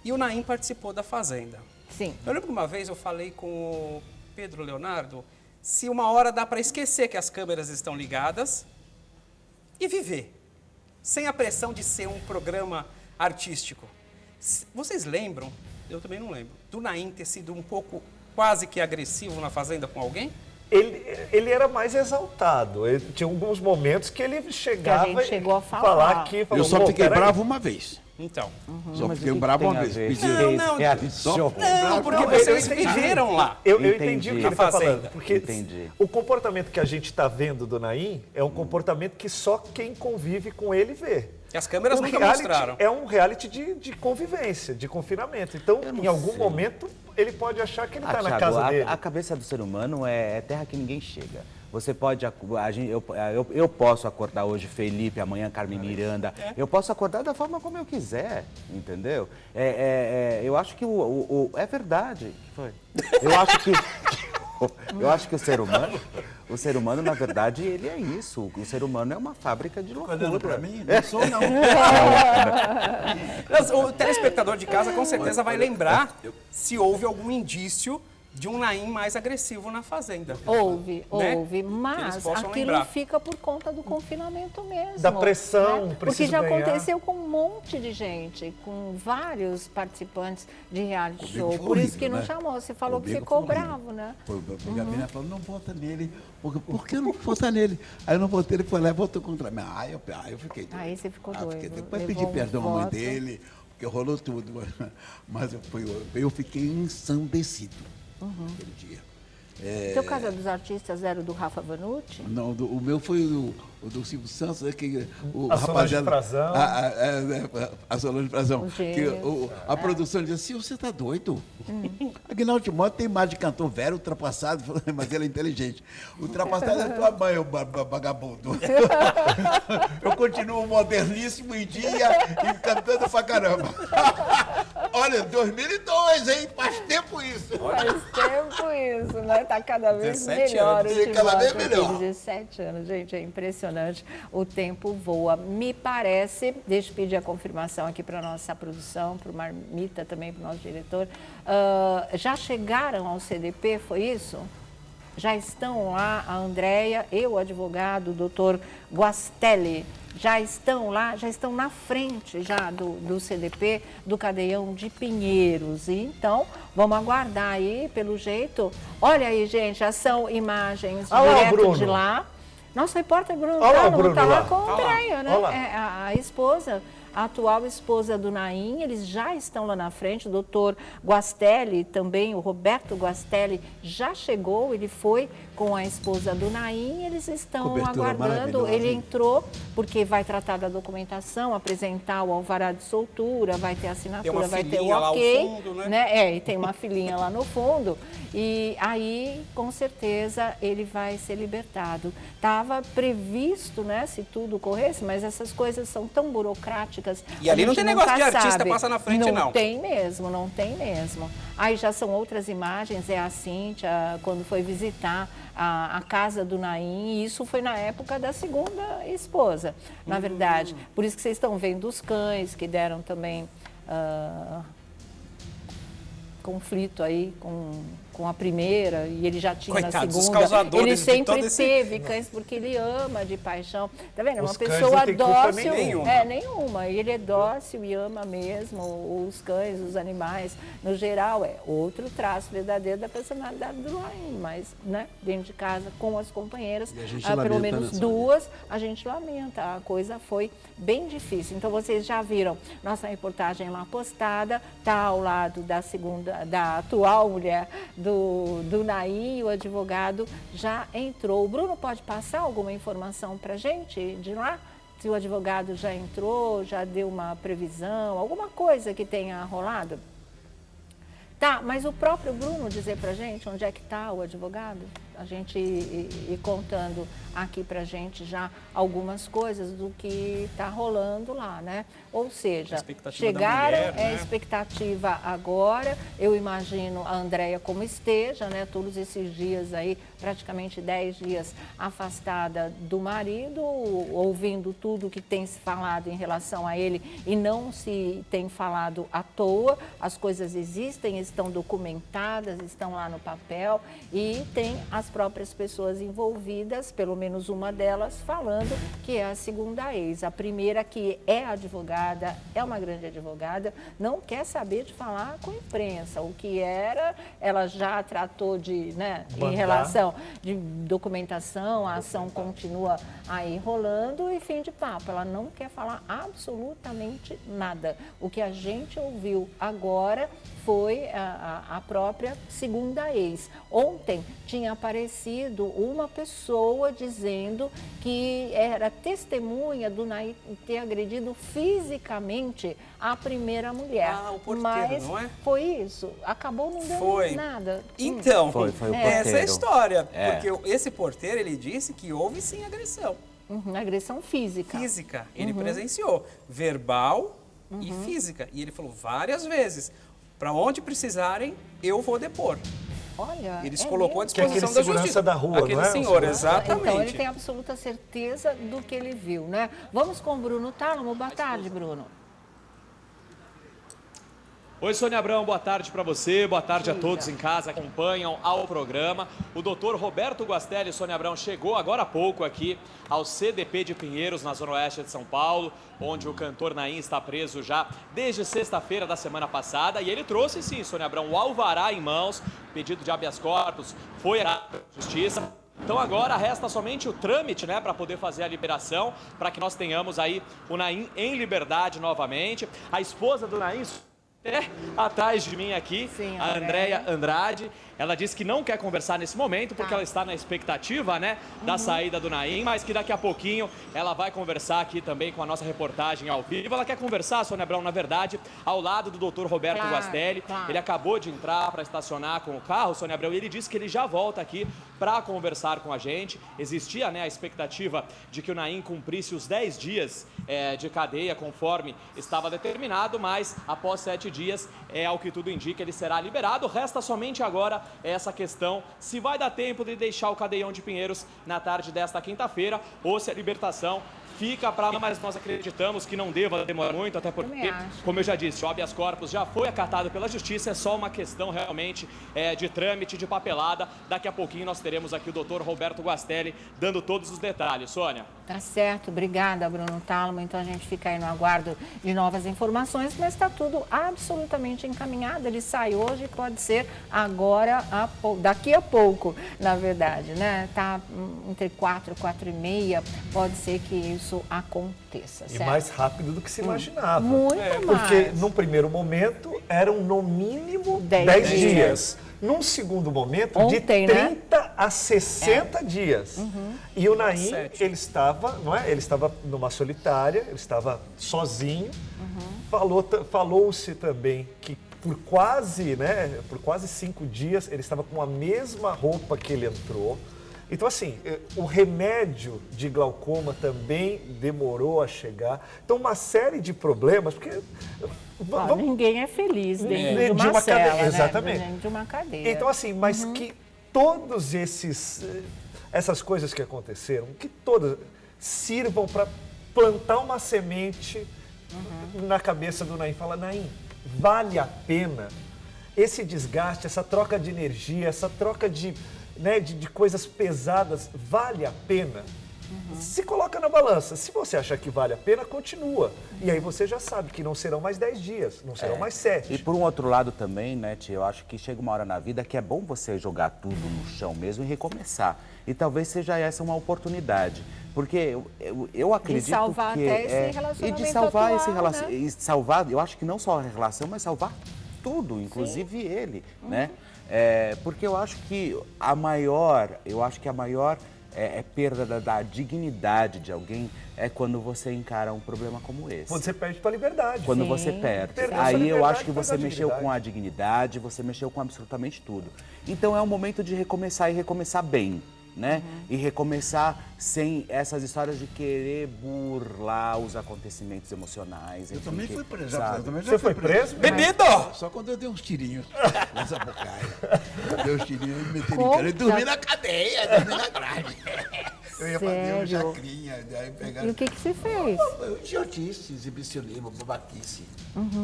E o Naim participou da Fazenda. sim. Eu lembro que uma vez eu falei com o Pedro Leonardo se uma hora dá para esquecer que as câmeras estão ligadas e viver, sem a pressão de ser um programa artístico. Vocês lembram, eu também não lembro, do Naim ter sido um pouco quase que agressivo na Fazenda com alguém? Ele era mais exaltado. Tinha alguns momentos que ele chegava gente chegou a falar. aqui. Eu Falou, só "Pô, fiquei peraí." bravo uma vez. Então. Só Mas fiquei o que bravo tem uma a vez. ver? Pedi- Não, Reality só- show. Não, porque Eu vocês entendi. viveram lá. Eu Entendi. entendi o que Na ele está Fazenda. falando. Porque Entendi. o comportamento que a gente está vendo do Naim é um comportamento que só quem convive com ele vê. E as câmeras O nunca reality mostraram. é um reality de convivência, de confinamento. Então, em algum momento, ele pode achar que ele está na Thiago, casa dele. a cabeça do ser humano é terra que ninguém chega. Você pode, eu posso acordar hoje Felipe, amanhã Carmen Miranda, eu posso acordar da forma como eu quiser, entendeu? Eu acho que é verdade. Que foi? Eu acho que o ser humano, na verdade, ele é isso. O ser humano é uma fábrica de loucura. Olhando pra mim, não sou não. O telespectador de casa com certeza vai lembrar se houve algum indício de um Naim mais agressivo na fazenda. Houve, Né? houve, mas eles possam aquilo lembrar. fica por conta do confinamento mesmo. Da pressão, Porque preciso já ganhar. aconteceu com um monte de gente, com vários participantes de reality Comigo show. foi Por isso que horrível, não né? chamou, você falou que Comigo ficou foi horrível. bravo, né? O Gabina falou, não vota nele. Por que não vota nele? Aí eu não votei, ele foi lá e votou contra mim. Eu fiquei doido. Aí você ficou Fiquei doido. Depois Levou pedi um perdão à mãe voto. dele, porque rolou tudo. Mas eu fiquei ensandecido aquele dia. Seu Casa dos Artistas era o do Rafa Vanucci? Não, o meu foi o do Silvio Santos, que o A Solange Frazão. A Solange Frazão. Os Que gêmeos. a produção dizia assim, você tá doido? Aguinaldo Timóteo tem mais de cantor velho, ultrapassado, mas ele é inteligente. Ultrapassado é tua mãe, o vagabundo. Eu continuo moderníssimo em dia e cantando pra caramba. Olha, 2002, hein? Faz tempo isso. Faz tempo isso, né? Tá cada vez 17 melhor. anos. o Timóteo Cada vez aqui, melhor. 17 anos, gente, é impressionante. O tempo voa. Me parece, deixa eu pedir a confirmação aqui para nossa produção, para o Marmita também, para o nosso diretor. Já chegaram ao CDP, foi isso? Já estão lá a Andréia e o advogado, o doutor Guastelli, já estão lá, já estão na frente já do CDP, do Cadeião de Pinheiros. E então, vamos aguardar aí, pelo jeito. Olha aí, gente, já são imagens Olha lá o direto Bruno. de lá. Nosso repórter Bruno Olha lá o Talo Bruno está lá lá. com a Olha lá. Andréia, né? Olha lá. É, a esposa, a atual esposa do Naim, eles já estão lá na frente. O doutor Guastelli também, o Roberto Guastelli, já chegou, ele foi com a esposa do Naim, eles estão Cobertura aguardando. maravilhosa, Ele hein? entrou porque vai tratar da documentação, apresentar o alvará de soltura, vai ter assinatura, uma vai ter o filhinha lá ao ok, fundo, né? E tem uma filhinha lá no fundo. E aí, com certeza, ele vai ser libertado. Estava previsto, né, se tudo corresse, mas essas coisas são tão burocráticas. E ali a não gente tem negócio de nunca artista sabe. passar na frente, não. Não tem mesmo, não tem mesmo. Aí já são outras imagens, é a Cíntia, quando foi visitar a casa do Naim, e isso foi na época da segunda esposa, na verdade. Por isso que vocês estão vendo os cães, que deram também conflito aí com a primeira, e ele já tinha Coitados, na os segunda. causadores Ele de sempre todo esse- teve cães porque ele ama de paixão. Tá vendo? É uma Os cães pessoa não têm culpa dócil. nenhuma. Nenhuma. E ele é dócil e ama mesmo os cães, os animais. No geral, é outro traço verdadeiro da personalidade do Naim, mas, né, dentro de casa, com as companheiras, E a gente pelo lamenta, menos né, duas, a gente lamenta. A coisa foi bem difícil. Então, vocês já viram nossa reportagem lá postada, tá ao lado da atual mulher do Naim, o advogado já entrou. O Bruno pode passar alguma informação para a gente de lá? Se o advogado já entrou, já deu uma previsão, alguma coisa que tenha rolado? Tá, mas o próprio Bruno dizer pra gente onde é que está o advogado? A gente ir contando aqui pra gente já algumas coisas do que está rolando lá, né? Ou seja, A expectativa da chegaram, mulher, né? expectativa agora, eu imagino a Andréia como esteja, né? Todos esses dias aí, praticamente 10 dias afastada do marido, ouvindo tudo que tem se falado em relação a ele e não se tem falado à toa. As coisas existem, estão documentadas, estão lá no papel e tem as próprias pessoas envolvidas, pelo menos uma delas, falando que é a segunda ex. A primeira, que é advogada, é uma grande advogada, não quer saber de falar com a imprensa. O que era, ela já tratou de, né, em relação de documentação, a ação continua aí rolando e fim de papo. Ela não quer falar absolutamente nada. O que a gente ouviu agora foi a própria segunda ex. Ontem tinha aparecido uma pessoa dizendo dizendo que era testemunha do Naim ter agredido fisicamente a primeira mulher. Ah, o porteiro, mas não é? foi isso. Acabou não dando nada. Então, Foi o porteiro. essa é a história. É. Porque esse porteiro, ele disse que houve sim agressão Agressão física. física. Ele presenciou verbal e física. E ele falou várias vezes, para onde precisarem, eu vou depor. Olha, Ele se é colocou à mesmo? Que é disposição aquele da segurança justiça. da rua, Aquele não é? O senhor, segurança. exatamente. Então ele tem absoluta certeza do que ele viu, né? Vamos com o Bruno Tálamo. Boa tarde, Bruno. Oi, Sônia Abrão, boa tarde para você, boa tarde a todos em casa que acompanham ao programa. O doutor Roberto Guastelli, Sônia Abrão, chegou agora há pouco aqui ao CDP de Pinheiros, na zona oeste de São Paulo, onde o cantor Naim está preso já desde sexta-feira da semana passada. E ele trouxe, sim, Sônia Abrão, o alvará em mãos, pedido de habeas corpus, foi à justiça. Então agora resta somente o trâmite, né, para poder fazer a liberação, para que nós tenhamos aí o Naim em liberdade novamente. A esposa do Naim... atrás de mim aqui, Sim, a Andréia Andrade. Ela disse que não quer conversar nesse momento, porque ela está na expectativa, né, da saída do Naim, mas que daqui a pouquinho ela vai conversar aqui também com a nossa reportagem ao vivo. Ela quer conversar, Sônia Abrão, na verdade, ao lado do doutor Roberto Guastelli. Ele acabou de entrar para estacionar com o carro, Sônia Abrão, e ele disse que ele já volta aqui para conversar com a gente. Existia, né, a expectativa de que o Naim cumprisse os 10 dias de cadeia, conforme estava determinado, mas após 7 dias, ao que tudo indica, ele será liberado. Resta somente agora essa questão, se vai dar tempo de deixar o cadeião de Pinheiros na tarde desta quinta-feira, ou se a libertação fica para amanhã, mas nós acreditamos que não deva demorar muito, até porque, como eu já disse, o habeas corpus já foi acatado pela justiça, é só uma questão realmente de trâmite, de papelada. Daqui a pouquinho nós teremos aqui o doutor Roberto Guastelli dando todos os detalhes. Sônia. Tá certo, obrigada, Bruno Tálamo. Então a gente fica aí no aguardo de novas informações, mas está tudo absolutamente encaminhado. Ele sai hoje, pode ser agora, daqui a pouco, na verdade, né? Tá entre 4 e 4h30, pode ser que isso aconteça, certo? E mais rápido do que se imaginava. Muito Porque mais. num primeiro momento eram no mínimo 10 10 dias. dias. Num segundo momento, Ontem, de 30 né? a 60 dias. E o Naim, 7. ele estava, não é? Ele estava numa solitária, ele estava sozinho. Falou-se também que por quase 5 dias ele estava com a mesma roupa que ele entrou. Então, assim, o remédio de glaucoma também demorou a chegar. Então, uma série de problemas, porque... Ninguém é feliz dentro de uma cela, cadeia, né? exatamente. Dentro de uma cadeia. Então, assim, mas que todos essas coisas que aconteceram, que todas sirvam para plantar uma semente na cabeça do Naim. Fala, Naim, vale a pena esse desgaste, essa troca de energia, essa troca de coisas pesadas, vale a pena? Se coloca na balança. Se você achar que vale a pena, continua. E aí você já sabe que não serão mais 10 dias, não serão mais 7. E por um outro lado também, né, tia, eu acho que chega uma hora na vida que é bom você jogar tudo no chão mesmo e recomeçar. E talvez seja essa uma oportunidade. Porque eu acredito de salvar que... até esse relacionamento e de salvar atual, esse relacionamento. né? E salvar, eu acho que não só a relação, mas salvar tudo, inclusive ele, né? Porque eu acho que a maior perda da dignidade de alguém é quando você encara um problema como esse. Quando você perde para a liberdade. Quando você perde. Perdeu sua Aí eu liberdade acho que por você causa da mexeu dignidade. com a dignidade, você mexeu com absolutamente tudo. Então é um momento de recomeçar e recomeçar bem, né? E recomeçar sem essas histórias de querer burlar os acontecimentos emocionais. Eu enfim, também que, fui preso. sabe? Eu também já Você fui foi preso? Bebido! Só quando eu dei uns tirinhos nessa bocaia. Dei uns tirinhos e me meti em Conta. cana. Eu dormi na cadeia, dormi na grade. Eu ia fazer um Sério? chacrinha, daí E pegaram... o que você fez? Idiotice, exibicionismo, babaquice.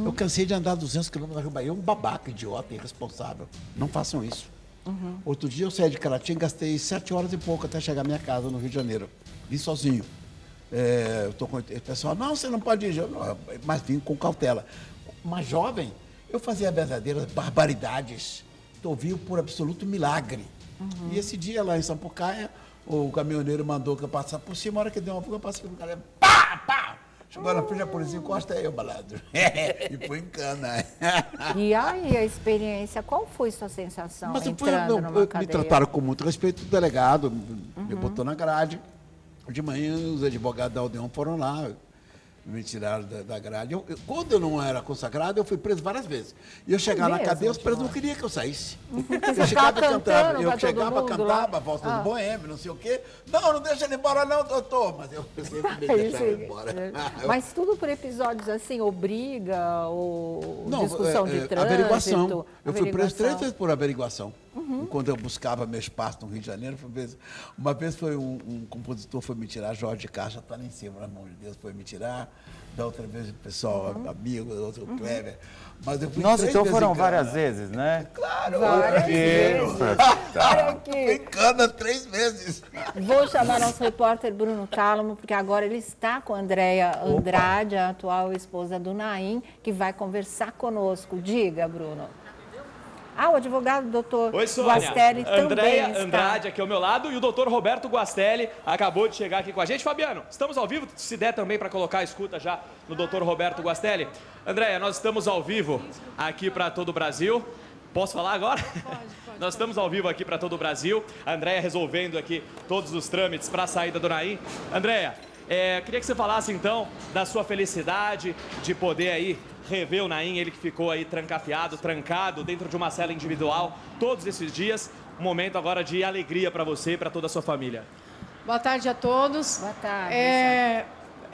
Eu cansei de andar 200 km na Rio Bahia, um babaca, idiota, irresponsável. Não façam isso. Outro dia eu saí de Caratinga, gastei 7 horas e pouco até chegar à minha casa no Rio de Janeiro. Vim sozinho. Eu tô com o pessoal, não, você não pode dirigir, mas vim com cautela. Mas jovem, eu fazia verdadeiras barbaridades. Ouvi por absoluto milagre. E esse dia lá em Sapucaia, o caminhoneiro mandou que eu passasse por cima, a hora que deu uma fuga, eu passei pelo cara, pá, pá! Chegou na frente, a polícia encosta aí, o malandro. E foi em cana. E aí, a experiência, qual foi sua sensação Mas entrando numa me cadeia? trataram com muito respeito do delegado, Me botou na grade. De manhã, os advogados da Aldeon foram lá, me tiraram da grade. Quando eu não era consagrado, eu fui preso várias vezes. E eu chegava na cadeia, os presos não queriam que eu saísse. Eu chegava e cantava. Eu chegava, cantava, a voz do boêmio, não sei o quê. Não deixa ele embora não, doutor. Mas eu sempre me deixava ele embora. Mas tudo por episódios assim, ou briga, ou discussão de trânsito? Averiguação. Eu fui preso 3 vezes por averiguação. Enquanto eu buscava meu espaço no Rio de Janeiro, uma vez foi um compositor foi me tirar, Jorge Caixa, está lá em cima, na mão de Deus, foi me tirar. Da outra vez o pessoal, amigo, da outra o Kleber. Mas eu fui Nossa, 3 então vezes foram em Cana. várias vezes, né? Claro, Várias vezes. Olha aqui. Em Cana 3 vezes. Vou chamar nosso repórter Bruno Tálamo, porque agora ele está com a Andréia Andrade, a atual esposa do Naim, que vai conversar conosco. Diga, Bruno. O advogado doutor Guastelli também Andréia está. Andrade aqui ao meu lado e o doutor Roberto Guastelli acabou de chegar aqui com a gente. Fabiano, estamos ao vivo, se der também para colocar a escuta já no doutor Roberto Guastelli. Andréia, nós estamos ao vivo aqui para todo o Brasil. Posso falar agora? Pode. Nós estamos ao vivo aqui para todo o Brasil. A Andréia resolvendo aqui todos os trâmites para a saída do Naim. Andréia, queria que você falasse então da sua felicidade de poder aí rever o Naim, ele que ficou aí trancafiado, trancado dentro de uma cela individual todos esses dias. Um momento agora de alegria para você e para toda a sua família. Boa tarde a todos. Boa tarde.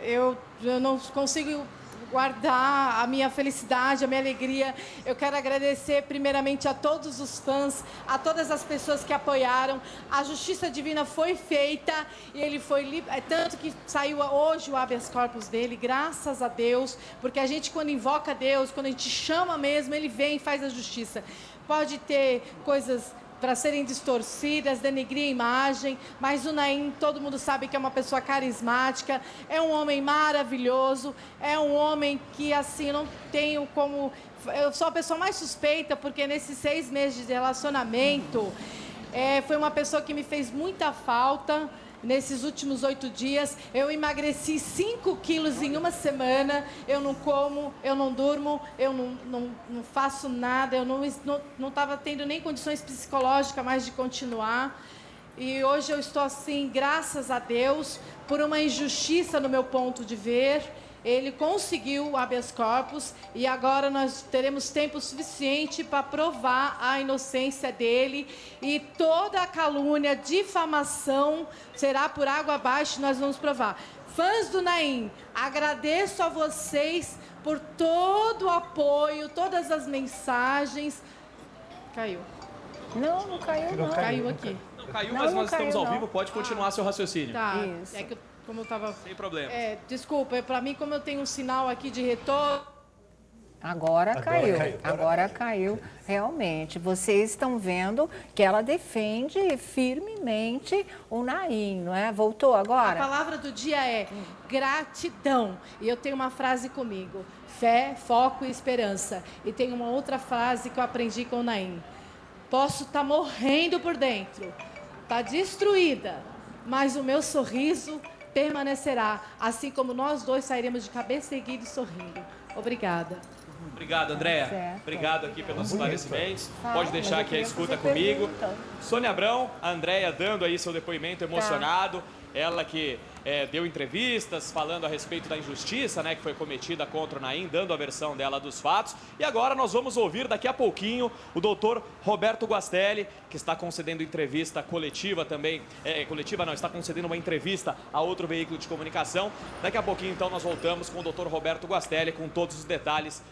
Eu não consigo guardar a minha felicidade, a minha alegria. Eu quero agradecer primeiramente a todos os fãs, a todas as pessoas que apoiaram. A justiça divina foi feita e ele foi tanto que saiu hoje o habeas corpus dele, graças a Deus, porque a gente quando invoca Deus, quando a gente chama mesmo, ele vem e faz a justiça. Pode ter coisas para serem distorcidas, denegrir a imagem, mas o Naim, todo mundo sabe que é uma pessoa carismática, é um homem maravilhoso, é um homem que, assim, não tenho como... Eu sou a pessoa mais suspeita, porque nesses 6 meses de relacionamento, foi uma pessoa que me fez muita falta. Nesses últimos 8 dias, eu emagreci 5 quilos em uma semana. Eu não como, eu não durmo, eu não faço nada. Eu não estava tendo nem condições psicológicas mais de continuar. E hoje eu estou assim, graças a Deus, por uma injustiça no meu ponto de ver. Ele conseguiu o habeas corpus e agora nós teremos tempo suficiente para provar a inocência dele e toda a calúnia, difamação será por água abaixo, nós vamos provar. Fãs do Naim, agradeço a vocês por todo o apoio, todas as mensagens. Caiu. Não caiu, não. Caiu aqui. Não caiu, mas nós estamos ao vivo, pode continuar seu raciocínio. Tá, Isso. como eu estava... Sem problema. Desculpa, para mim, como eu tenho um sinal aqui de retorno... Agora caiu, realmente. Vocês estão vendo que ela defende firmemente o Naim, não é? Voltou agora? A palavra do dia é gratidão. E eu tenho uma frase comigo: fé, foco e esperança. E tem uma outra frase que eu aprendi com o Naim: posso estar morrendo por dentro, está destruída, mas o meu sorriso permanecerá, assim como nós dois sairemos de cabeça erguida e sorrindo. Obrigada. Obrigado, Andréia. Certo. Obrigado aqui pelos esclarecimentos. Pode deixar mas eu aqui a queria escuta fazer comigo. pergunta. Sônia Abrão, a Andréia dando aí seu depoimento emocionado. Ela que deu entrevistas falando a respeito da injustiça, né, que foi cometida contra o Naim, dando a versão dela dos fatos. E agora nós vamos ouvir daqui a pouquinho o doutor Roberto Guastelli, que está concedendo entrevista coletiva também. Coletiva não, está concedendo uma entrevista a outro veículo de comunicação. Daqui a pouquinho, então, nós voltamos com o doutor Roberto Guastelli com todos os detalhes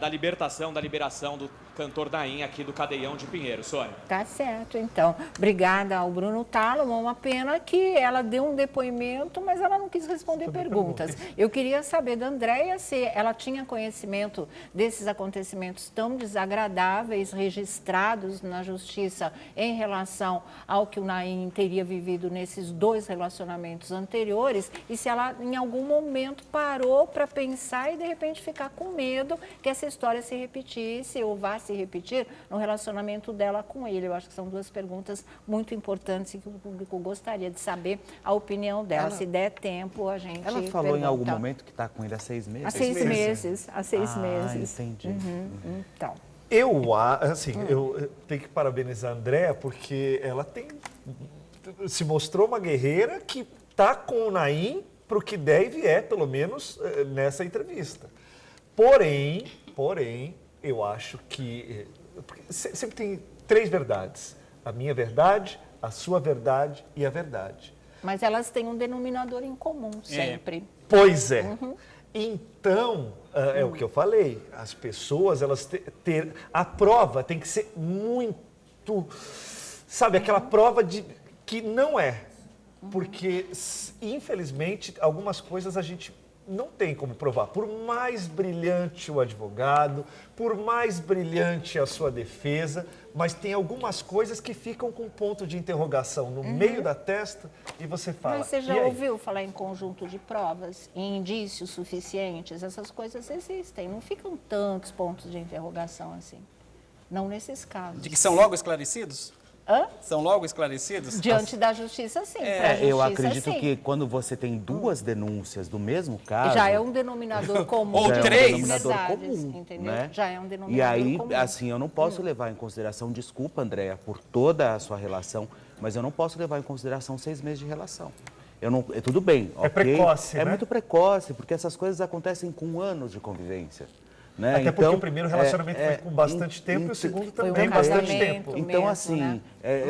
da liberação do cantor Naim aqui do Cadeião de Pinheiro. Sônia. Tá certo, então. Obrigada ao Bruno Tálamo. Uma pena que ela deu um depoimento, mas ela não quis responder perguntas. Eu queria saber da Andréia se ela tinha conhecimento desses acontecimentos tão desagradáveis registrados na justiça em relação ao que o Naim teria vivido nesses 2 relacionamentos anteriores e se ela em algum momento parou para pensar e de repente ficar com medo que essa história se repetisse ou vá se repetir no relacionamento dela com ele. Eu acho que são 2 perguntas muito importantes e que o público gostaria de saber a opinião dela. Se der tempo, a gente Ela falou pergunta. em algum momento que está com ele há 6 meses? Há 6 meses. Há 6 meses. Entendi. Então, Eu tenho que parabenizar a Andréa porque ela tem se mostrou uma guerreira que está com o Naim para o que der e vier, pelo menos nessa entrevista. Porém, eu acho que porque sempre tem 3 verdades. A minha verdade, a sua verdade e a verdade. Mas elas têm um denominador em comum, sempre. Pois é. Então, é o que eu falei, as pessoas, elas a prova tem que ser muito, sabe, aquela prova que não é. Porque, infelizmente, algumas coisas a gente não tem como provar. Por mais brilhante o advogado, por mais brilhante a sua defesa, mas tem algumas coisas que ficam com ponto de interrogação no meio da testa e você fala... Mas você já ouviu falar em conjunto de provas, em indícios suficientes? Essas coisas existem, não ficam tantos pontos de interrogação assim. Não nesses casos. De que são logo esclarecidos? Hã? São logo esclarecidos? Diante da justiça, sim. Pra justiça, eu acredito sim. que quando você tem 2 denúncias do mesmo caso... Já é um denominador comum. Ou já 3. É um denominador comum, entendeu? né? Já é um denominador E aí, comum. assim, eu não posso levar em consideração, desculpa, Andréa, por toda a sua relação, mas eu não posso levar em consideração 6 meses de relação. Eu não, tudo bem, É precoce, É né? muito precoce, porque essas coisas acontecem com anos de convivência. Né? Até porque o primeiro relacionamento foi com bastante tempo e o segundo também bastante tempo. Então, mesmo, assim, né?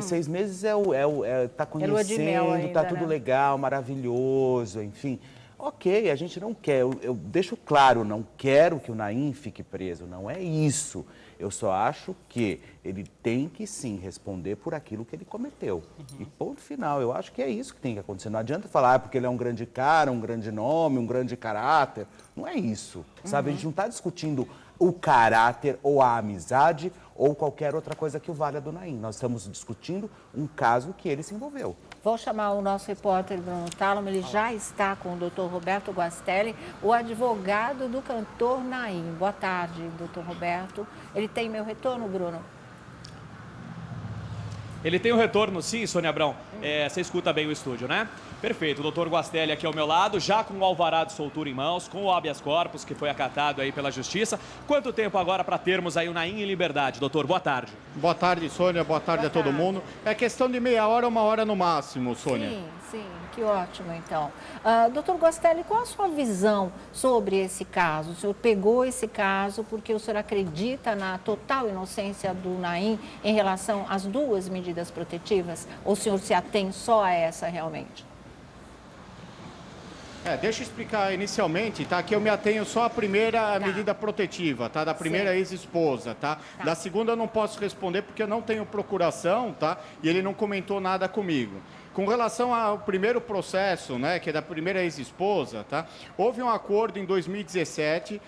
6 meses tá lua de mel conhecendo, ainda, tá tudo né? legal, maravilhoso, enfim. Ok, a gente não quer, eu deixo claro, não quero que o Naim fique preso, não é isso. Eu só acho que ele tem que sim responder por aquilo que ele cometeu. E ponto final, eu acho que é isso que tem que acontecer. Não adianta falar porque ele é um grande cara, um grande nome, um grande caráter. Não é isso, sabe? A gente não está discutindo o caráter ou a amizade ou qualquer outra coisa que o valha do Naim. Nós estamos discutindo um caso que ele se envolveu. Vou chamar o nosso repórter Bruno Tálamo, ele já está com o doutor Roberto Guastelli, o advogado do cantor Naim. Boa tarde, doutor Roberto. Ele tem meu retorno, Bruno? Ele tem o retorno, sim, Sônia Abrão. Você escuta bem o estúdio, né? Perfeito, o doutor Guastelli aqui ao meu lado, já com o alvará de soltura em mãos, com o habeas corpus, que foi acatado aí pela Justiça. Quanto tempo agora para termos aí o Naim em liberdade, doutor? Boa tarde. Boa tarde, Sônia. Boa tarde a todo mundo. É questão de meia hora, 1 hora no máximo, Sônia. Sim, que ótimo, então. Doutor Guastelli, qual a sua visão sobre esse caso? O senhor pegou esse caso porque o senhor acredita na total inocência do Naim em relação às 2 medidas protetivas? Ou o senhor se atém só a essa realmente? Deixa eu explicar inicialmente, tá? Que eu me atenho só à primeira medida protetiva, tá? Da primeira ex-esposa, tá? Da segunda eu não posso responder porque eu não tenho procuração, tá? E ele não comentou nada comigo. Com relação ao primeiro processo, né, que é da primeira ex-esposa, tá? Houve um acordo em 2017,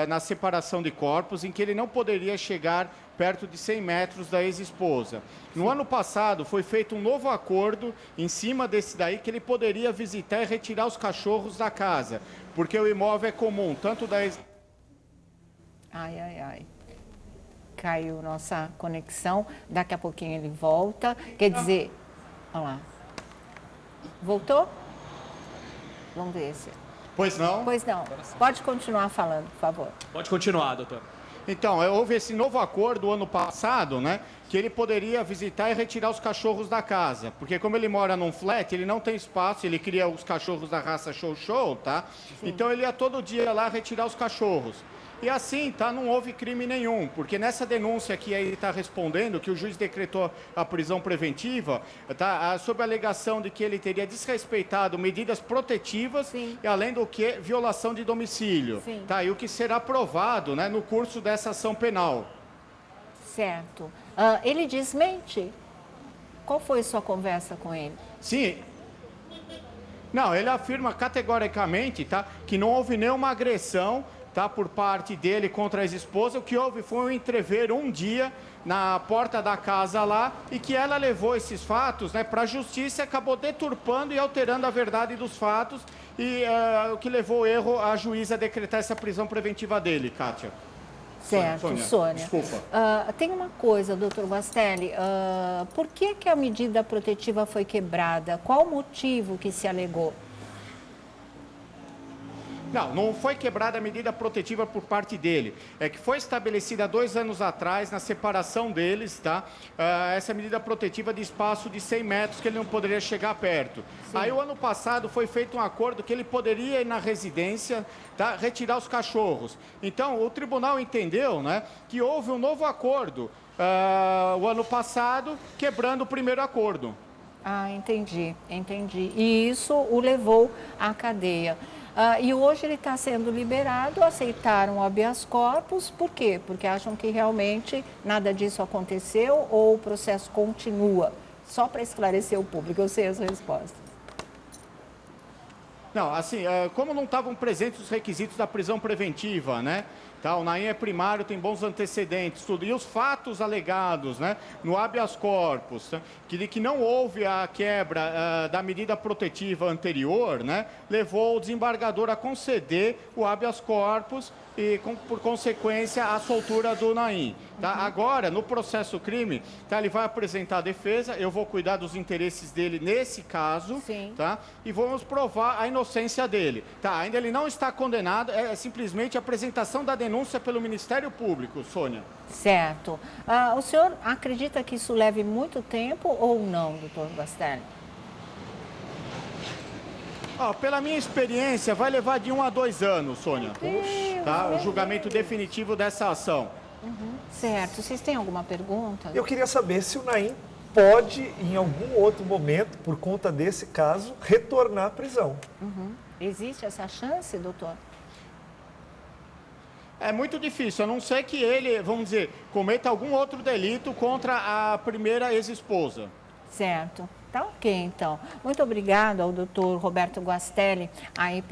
na separação de corpos, em que ele não poderia chegar perto de 100 metros da ex-esposa. No ano passado, foi feito um novo acordo em cima desse daí, que ele poderia visitar e retirar os cachorros da casa, porque o imóvel é comum, tanto da ex... Ai. Caiu nossa conexão, daqui a pouquinho ele volta. Quer dizer, olha lá. Voltou? Vamos ver se... Pois não? Pois não. Pode continuar falando, por favor. Pode continuar, doutor. Então, houve esse novo acordo ano passado, né, que ele poderia visitar e retirar os cachorros da casa, porque como ele mora num flat, ele não tem espaço, ele cria os cachorros da raça Chow, tá? Sim. Então ele ia todo dia lá retirar os cachorros. E assim, tá, não houve crime nenhum, porque nessa denúncia que ele está respondendo, que o juiz decretou a prisão preventiva, tá, sob a alegação de que ele teria desrespeitado medidas protetivas, sim, e além do que, violação de domicílio. Sim. Tá, e o que será provado, né, no curso dessa ação penal. Certo. Ele desmente? Qual foi sua conversa com ele? Sim. Não, ele afirma categoricamente, tá, que não houve nenhuma agressão, tá, por parte dele contra a ex-esposa. O que houve foi um entrever um dia na porta da casa lá e que ela levou esses fatos, né, para a justiça e acabou deturpando e alterando a verdade dos fatos e o que levou o erro a juíza a decretar essa prisão preventiva dele, Kátia. Certo, Sônia. Desculpa. Tem uma coisa, doutor Guastelli, por que a medida protetiva foi quebrada? Qual o motivo que se alegou? Não foi quebrada a medida protetiva por parte dele. É que foi estabelecida 2 anos atrás, na separação deles, tá? Essa medida protetiva de espaço de 100 metros que ele não poderia chegar perto. Sim. Aí, o ano passado, foi feito um acordo que ele poderia ir na residência, tá? Retirar os cachorros. Então, o tribunal entendeu, né, que houve um novo acordo o ano passado, quebrando o primeiro acordo. Ah, entendi. E isso o levou à cadeia. E hoje ele está sendo liberado, aceitaram o habeas corpus, por quê? Porque acham que realmente nada disso aconteceu ou o processo continua? Só para esclarecer o público, eu sei as respostas. Não, assim, como não estavam presentes os requisitos da prisão preventiva, né? Tá, o Naim é primário, tem bons antecedentes, tudo. E os fatos alegados, né, no habeas corpus, tá, que não houve a quebra da medida protetiva anterior, né, levou o desembargador a conceder o habeas corpus e, por consequência, a soltura do Naim. Tá? Agora, no processo crime, tá, ele vai apresentar a defesa, eu vou cuidar dos interesses dele nesse caso, tá? E vamos provar a inocência dele. Tá? Ainda ele não está condenado, é simplesmente a apresentação da denúncia pelo Ministério Público, Sônia. Certo. O senhor acredita que isso leve muito tempo ou não, doutor Guastelli? Pela minha experiência, vai levar de 1 a 2 anos, Sônia. Tá? O julgamento definitivo dessa ação. Certo. Vocês têm alguma pergunta? Eu queria saber se o Naim pode, em algum outro momento, por conta desse caso, retornar à prisão. Existe essa chance, doutor? É muito difícil, a não ser que ele, vamos dizer, cometa algum outro delito contra a primeira ex-esposa. Certo. Tá ok, então. Muito obrigado ao doutor Roberto Guastelli aí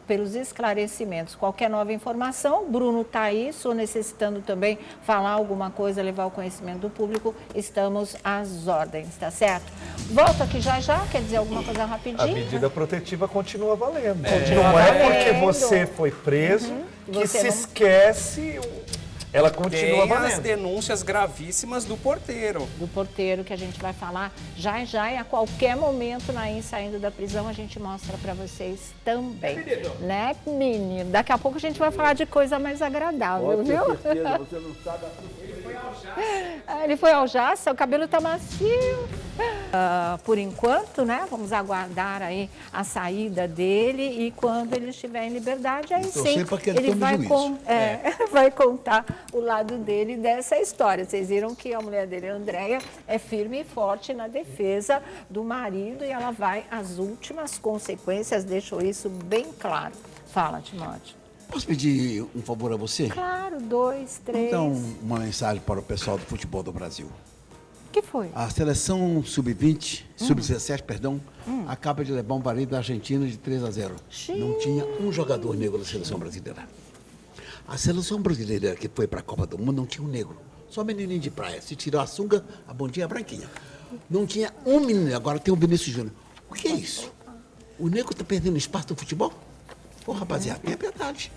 pelos esclarecimentos. Qualquer nova informação, Bruno está aí, estou necessitando também falar alguma coisa, levar o conhecimento do público, estamos às ordens, tá certo? Volto aqui já, quer dizer alguma coisa rapidinho? A medida protetiva continua valendo. Continua não valendo. É porque você foi preso que se esquece... Ela continua valendo. valendo. As denúncias gravíssimas do porteiro. Do porteiro, que a gente vai falar já e a qualquer momento, Naim saindo da prisão, a gente mostra para vocês também. Né, menino? Daqui a pouco a gente vai falar de coisa mais agradável, viu? Com certeza, você não sabe. Ele foi ao Jaça, o cabelo tá macio. Por enquanto, né? Vamos aguardar aí a saída dele e quando ele estiver em liberdade, aí sim, ele vai, vai contar o lado dele dessa história. Vocês viram que a mulher dele, a Andréia, é firme e forte na defesa do marido e ela vai às últimas consequências, deixou isso bem claro. Fala, Timóteo. Posso pedir um favor a você? Claro, 2, 3. Então, uma mensagem para o pessoal do futebol do Brasil. O que foi? A seleção sub-20, sub-17, perdão, acaba de levar um vareio da Argentina de 3-0. Não tinha um jogador negro na seleção brasileira. A seleção brasileira que foi para a Copa do Mundo não tinha um negro. Só menininho de praia. Se tirou a sunga, a bundinha branquinha. Não tinha um menino. Agora tem o Vinícius Júnior. O que é isso? O negro está perdendo espaço no futebol? Pô, rapaziada, é verdade.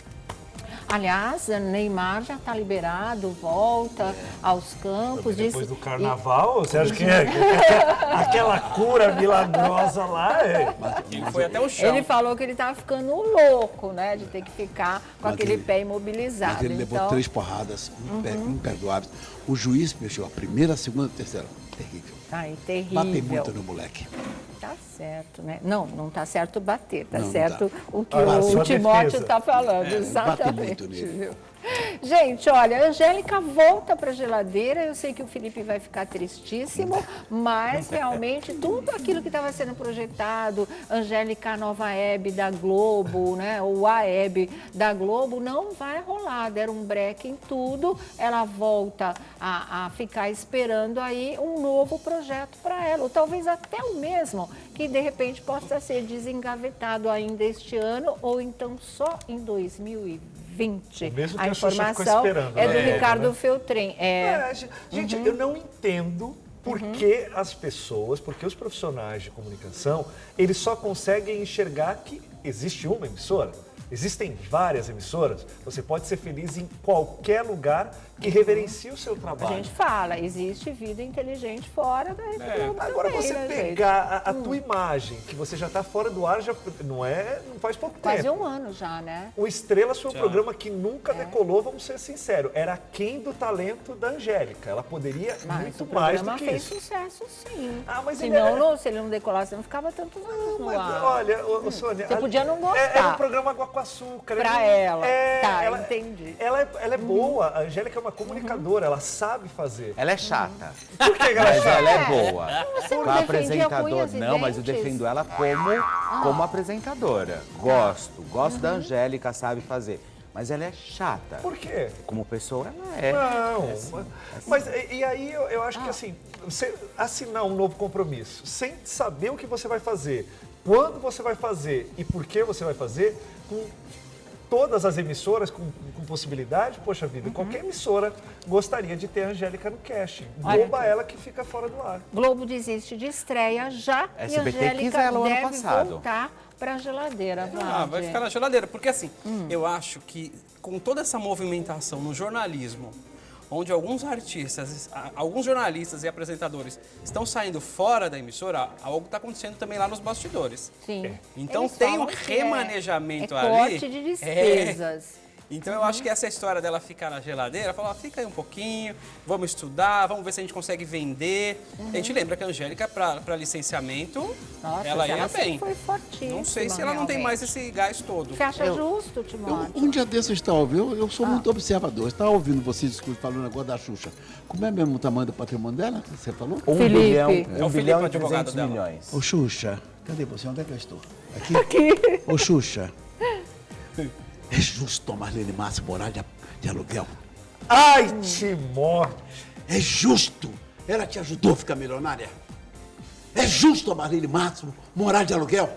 Aliás, Neymar já está liberado, volta aos campos. Depois do carnaval, você acha que aquela cura milagrosa lá? Ele foi até o chão. Ele falou que ele estava ficando louco, né? De ter que ficar com aquele pé imobilizado. Mas ele levou 3 porradas imperdoáveis. O juiz mexeu a primeira, a segunda, a terceira. Terrível. Ai, terrível. Batei muito no moleque. Tá certo, né? Não tá certo bater, tá Não, certo não o que o Timóteo está falando, bate exatamente. muito nele. Viu? Gente, olha, a Angélica volta para a geladeira, eu sei que o Felipe vai ficar tristíssimo, mas realmente tudo aquilo que estava sendo projetado, Angélica, a nova Hebe da Globo, né, ou a Hebe da Globo, não vai rolar, deram um break em tudo, ela volta a ficar esperando aí um novo projeto para ela, ou talvez até o mesmo, que de repente possa ser desengavetado ainda este ano, ou então só em 2020. Mesmo que a informação é do Ricardo Feltrin. Gente, eu não entendo por que as pessoas, porque os profissionais de comunicação, eles só conseguem enxergar que existe uma emissora. Existem várias emissoras, você pode ser feliz em qualquer lugar que reverencie o seu A trabalho. gente fala, existe vida inteligente fora da Rede Globo Agora também, você né, gente? pegar a tua imagem, que você já está fora do ar, já não faz pouco Quase tempo. um ano já, né? O Estrelas foi um programa que nunca decolou, vamos ser sinceros. Era aquém do talento da Angélica. Ela poderia Mas muito o mais do programa que fez isso. sucesso, sim. Ah, mas ele Senão, era- se ele não decolasse, não ficava tantos anos no Mas, ar. olha, Sônia... Você podia não gostar. Era um programa água com açúcar. Pra ela. Tá, entendi. Ela é boa. A Angélica é uma comunicadora, ela sabe fazer. Ela é chata. Por que ela é Mas chata? ela é boa. Você não Como defendia apresentador, cunhas e não, mas eu dentes? defendo ela como apresentadora. Gosto da Angélica, sabe fazer. Mas ela é chata. Por quê? Como pessoa, ela é. Não, mas e aí eu acho que assim, você assinar um novo compromisso, sem saber o que você vai fazer, quando você vai fazer e por que você vai fazer, com todas as emissoras com possibilidade, poxa vida, qualquer emissora gostaria de ter a Angélica no casting. Olha Boba aqui. ela que fica fora do ar. Globo desiste de estreia já e a SBT Angélica quis ela o ano deve passado. voltar para a geladeira. Ah, vai Vlad. ficar na geladeira. Porque assim, eu acho que com toda essa movimentação no jornalismo, onde alguns artistas, alguns jornalistas e apresentadores estão saindo fora da emissora, algo está acontecendo também lá nos bastidores. Sim. Então Eles tem falam um que remanejamento é ali. corte de despesas. Então eu acho que essa história dela ficar na geladeira, falar, fica aí um pouquinho, vamos estudar, vamos ver se a gente consegue vender. A gente lembra que a Angélica, para licenciamento, Nossa, ela ia sempre bem. foi fortíssima. Não sei se ela não tem realmente. mais esse gás todo. Você acha justo, Timóteo? Um dia desses eu estava ouvindo, eu sou muito observador. Eu estava ouvindo vocês falando o negócio da Xuxa. Como é mesmo o tamanho do patrimônio dela, que você falou? 1 Felipe. bilhão, É o 1 Felipe, bilhão o e advogado 300 dela. milhões. Ô Xuxa, cadê você? Onde é que eu estou? Aqui? Ô Xuxa, é justo a Marlene Massa morar de aluguel? Ai, Timóteo! É justo! Ela te ajudou a ficar milionária? É justo a Marlene Massa morar de aluguel?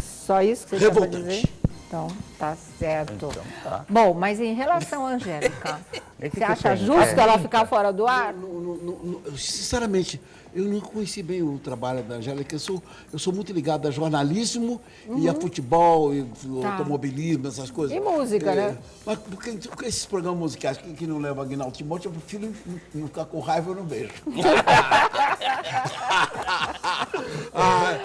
Só isso que você tinha pra Revoltante. dizer? Então, tá certo. Então, tá. Bom, mas em relação à Angélica, que você acha tem? justo ela ficar fora do ar? Sinceramente, eu não conheci bem o trabalho da Angélica. Eu sou muito ligado a jornalismo e a futebol, e automobilismo, essas coisas. E música, né? Mas porque esses programas musicais que não levam Aguinaldo Timóteo, eu prefiro não ficar com raiva, eu não vejo.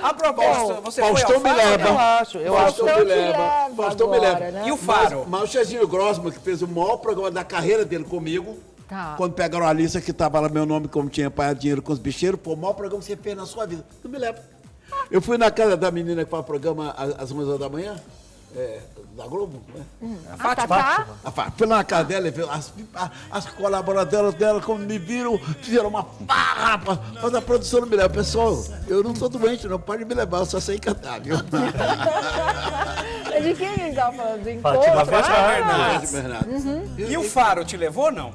A propósito, você Faustão foi me ao leva. Eu acho. Faustão me te leva. leva Faustão me agora, leva. né? E o Faro? Mas o Chezinho Grossman, que fez o maior programa da carreira dele comigo, Tá. quando pegaram a lista que tava lá meu nome, como tinha pagado dinheiro com os bicheiros, foi o maior programa que você fez na sua vida. Não me leva. Eu fui na casa da menina que faz o programa às 11 da manhã, da Globo, né? Fátima. Fui lá na casa dela e vi as colaboradoras dela, como me viram, fizeram uma farra, mas a produção não me leva. Pessoal, eu não sou doente, não pode me levar, eu só sei cantar, viu? De quem ele tá falando? Do encontro? Fátima Ah, E o Faro te levou ou não?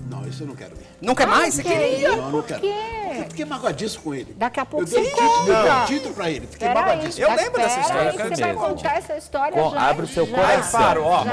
Não, isso eu não quero ver. Não quer mais? Você que queria? Não, não quero. quê? Eu fiquei magoadíssimo com ele. Daqui a pouco eu dei você título, eu dei conta. um título pra ele. Fiquei Peraí, magoadíssimo. Eu lembro dessa história, eu Peraí, quero você que vai você contar essa história já. Abre o seu já. coração. Faro, ó.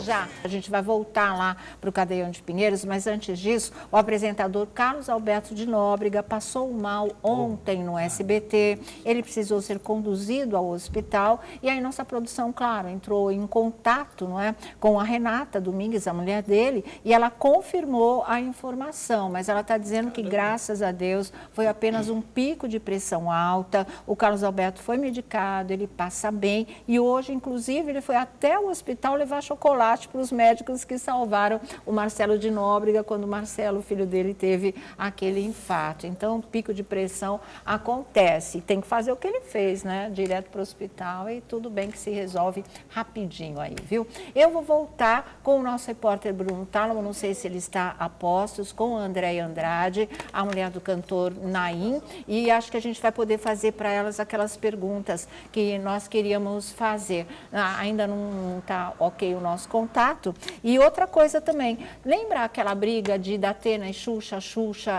Já. A gente vai voltar lá para o Cadeião de Pinheiros, mas antes disso, o apresentador Carlos Alberto de Nóbrega passou mal ontem no SBT. Ele precisou ser conduzido ao hospital e aí nossa produção, claro, entrou em contato, não é, com a Renata Domingues, a mulher dele, e ela confirmou a informação, mas ela está dizendo que, graças a Deus, foi apenas um pico de pressão alta. O Carlos Alberto foi medicado, ele passa bem e hoje, inclusive, ele foi até o hospital levar chocolate para os médicos que salvaram o Marcelo de Nóbrega quando o Marcelo, o filho dele, teve aquele infarto. Então, pico de pressão acontece. Tem que fazer o que ele fez, né? Direto para o hospital e tudo bem que se resolve rapidinho aí, viu? Eu vou voltar com o nosso repórter Bruno Tálamo, não sei se ele está a postos, com a Andréia Andrade, a mulher do cantor Naim, e acho que a gente vai poder fazer para elas aquelas perguntas que nós queríamos fazer. Ainda não está ok o nosso contato. E outra coisa também, lembra aquela briga de Datena e Xuxa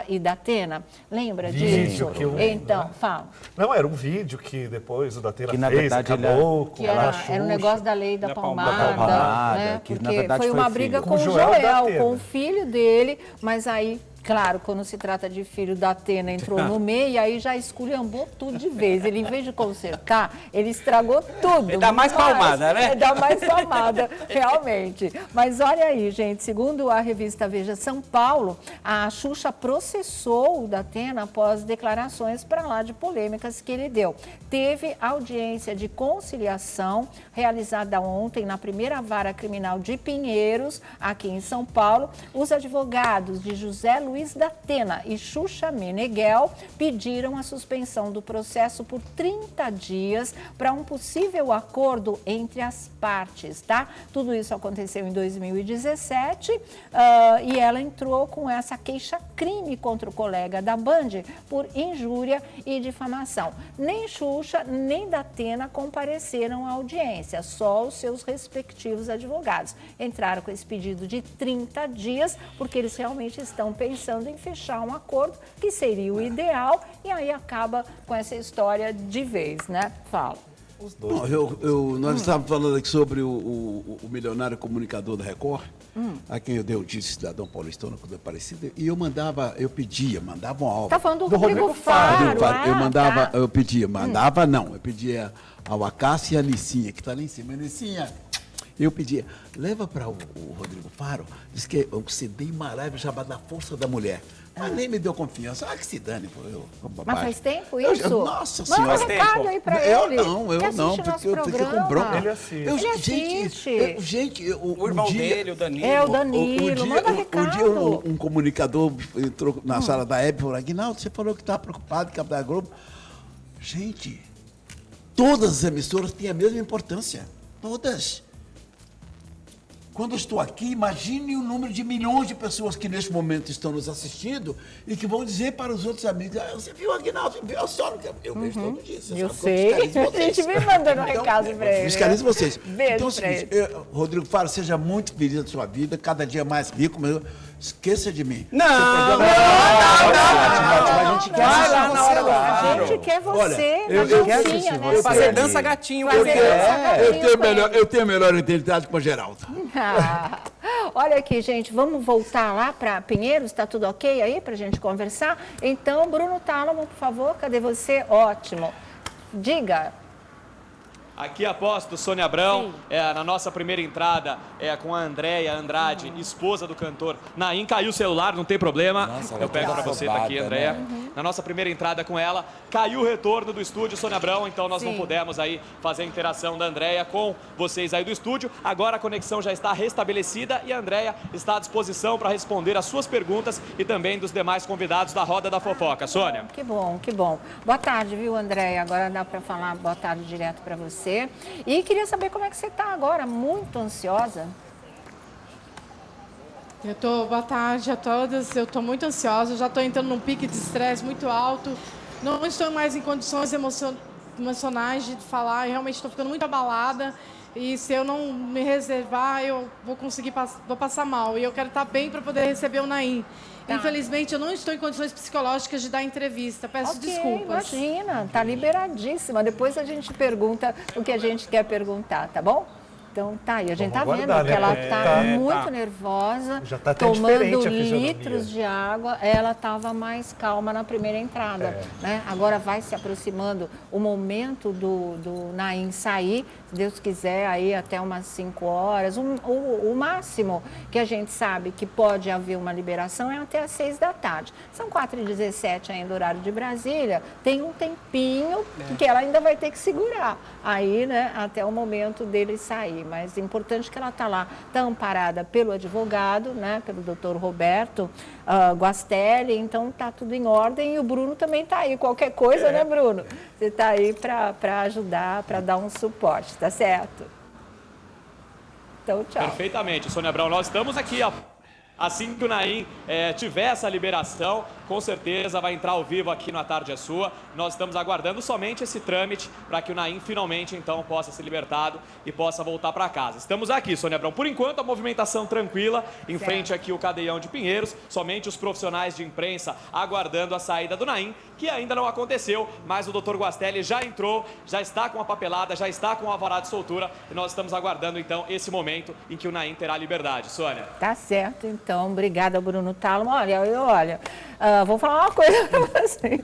e Datena? Lembra Vídeo disso? que eu- Então, fala. Não, era um vídeo que depois o Datena Que, na fez, verdade, acabou com Que a era Xuxa. um negócio da lei da Da palmada, palmada, né? que, na Porque verdade, foi foi uma filho. briga Com com o Joel Joel, Datena. com o filho dele, mas aí Claro, quando se trata de filho da Atena, entrou no meio e aí já esculhambou tudo de vez. Ele, em vez de consertar, ele estragou tudo. Ele dá mais palmada, né? Dá mais palmada, realmente. Mas olha aí, gente, segundo a revista Veja São Paulo, a Xuxa processou o da Atena após declarações para lá de polêmicas que ele deu. Teve audiência de conciliação realizada ontem na primeira vara criminal de Pinheiros, aqui em São Paulo. Os advogados de José Luiz da Atena e Xuxa Meneghel pediram a suspensão do processo por 30 dias para um possível acordo entre as partes, tá? Tudo isso aconteceu em 2017 e ela entrou com essa queixa-crime contra o colega da Band por injúria e difamação. Nem Xuxa nem da Atena compareceram à audiência, só os seus respectivos advogados. Entraram com esse pedido de 30 dias porque eles realmente estão pensando em fechar um acordo que seria o ideal e aí acaba com essa história de vez, né? Fala. Bom, nós estávamos falando aqui sobre o milionário comunicador da Record, a quem eu dei o título de cidadão paulistano, coisa parecida, e eu mandava um álbum. Tá falando do Rodrigo Faro. Eu pedia ao Acácio e a Nicinha, que está lá em cima. Nicinha, eu pedia, leva para o Rodrigo Faro, diz que o CD Maraiva chamado Da Força da Mulher. Mas nem me deu confiança. Que se dane. Mas faz tempo isso? Nossa Senhora. Manda um recado aí pra ele. Eu não, porque eu fiquei com bronca. Ele assiste. Gente, O irmão dele, o Danilo. É, o Danilo. Manda recado. Um dia um comunicador entrou na sala da Hebe e falou, Aguinaldo, você falou que está preocupado com a da Globo. Gente, todas as emissoras têm a mesma importância. Todas. Quando eu estou aqui, imagine o número de milhões de pessoas que neste momento estão nos assistindo e que vão dizer para os outros amigos, você viu o Aguinaldo, você viu a Sônia? Eu vejo todo dia. Eu sei. A gente vem mandando recado para ele. Fiscalizo vocês. Beijo então é o seguinte, Rodrigo Faro, seja muito feliz na sua vida, cada dia mais rico, mas esqueça de mim. Não. A gente quer assistir Vai lá na hora do Faro. A gente quer você. Olha, na eu dancinha, quero assistir né? Fazer dança gatinho. Eu tenho a melhor identidade com a Geralda. Olha aqui, gente, vamos voltar lá para Pinheiros, está tudo ok aí para a gente conversar? Então, Bruno Tálamo, por favor, cadê você? Ótimo. Diga. Aqui aposto, Sônia Abrão, na nossa primeira entrada, com a Andréia Andrade, esposa do cantor Naim. Caiu o celular, não tem problema. Nossa, eu pego para você, tá aqui, Andréia. Na nossa primeira entrada com ela, caiu o retorno do estúdio, Sônia Abrão, então nós não pudemos aí fazer a interação da Andréia com vocês aí do estúdio. Agora a conexão já está restabelecida e a Andréia está à disposição para responder as suas perguntas e também dos demais convidados da Roda da Fofoca. Sônia. Que bom, que bom. Boa tarde, viu, Andréia? Agora dá para falar boa tarde direto para você. E queria saber como é que você está agora, muito ansiosa. Boa tarde a todas, eu estou muito ansiosa, já estou entrando num pique de estresse muito alto, não estou mais em condições emocionais de falar, realmente estou ficando muito abalada e se eu não me reservar, eu vou passar mal e eu quero estar bem para poder receber o Naim. Tá. Infelizmente, eu não estou em condições psicológicas de dar entrevista. Peço desculpas. Imagina, tá liberadíssima. Depois a gente pergunta o que a gente quer perguntar, tá bom? Então tá aí, a gente tá vendo que ela tá muito nervosa, já tá até tomando litros de água. Ela estava mais calma na primeira entrada, né? Agora vai se aproximando o momento do Naim sair, se Deus quiser, aí até umas 5 horas. O máximo que a gente sabe que pode haver uma liberação é até às 6 da tarde. São 4h17 ainda, horário de Brasília. Tem um tempinho que ela ainda vai ter que segurar aí, né? Até o momento dele sair. Mas é importante que ela está lá, está amparada pelo advogado, né, pelo doutor Roberto Guastelli, então está tudo em ordem e o Bruno também está aí. Qualquer coisa, né, Bruno? Você está aí para ajudar, para dar um suporte, tá certo? Então, tchau. Perfeitamente, Sônia Abrão, nós estamos aqui, assim que o Naim tiver essa liberação, com certeza vai entrar ao vivo aqui no A Tarde é Sua. Nós estamos aguardando somente esse trâmite para que o Naim finalmente, então, possa ser libertado e possa voltar para casa. Estamos aqui, Sônia Abrão. Por enquanto, a movimentação tranquila, em frente aqui o Cadeião de Pinheiros, somente os profissionais de imprensa aguardando a saída do Naim, que ainda não aconteceu, mas o doutor Guastelli já entrou, já está com a papelada, já está com o alvará de soltura e nós estamos aguardando, então, esse momento em que o Naim terá liberdade. Sônia. Tá certo, então. então, obrigada, Bruno Thalma. Olha, vou falar uma coisa pra você.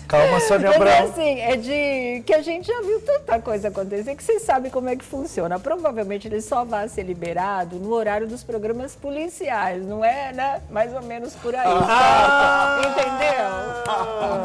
Calma, Sônia Porque, Abrão. assim, é de que a gente já viu tanta coisa acontecer que vocês sabem como é que funciona. Provavelmente ele só vai ser liberado no horário dos programas policiais, não é, né? Mais ou menos por aí. Entendeu?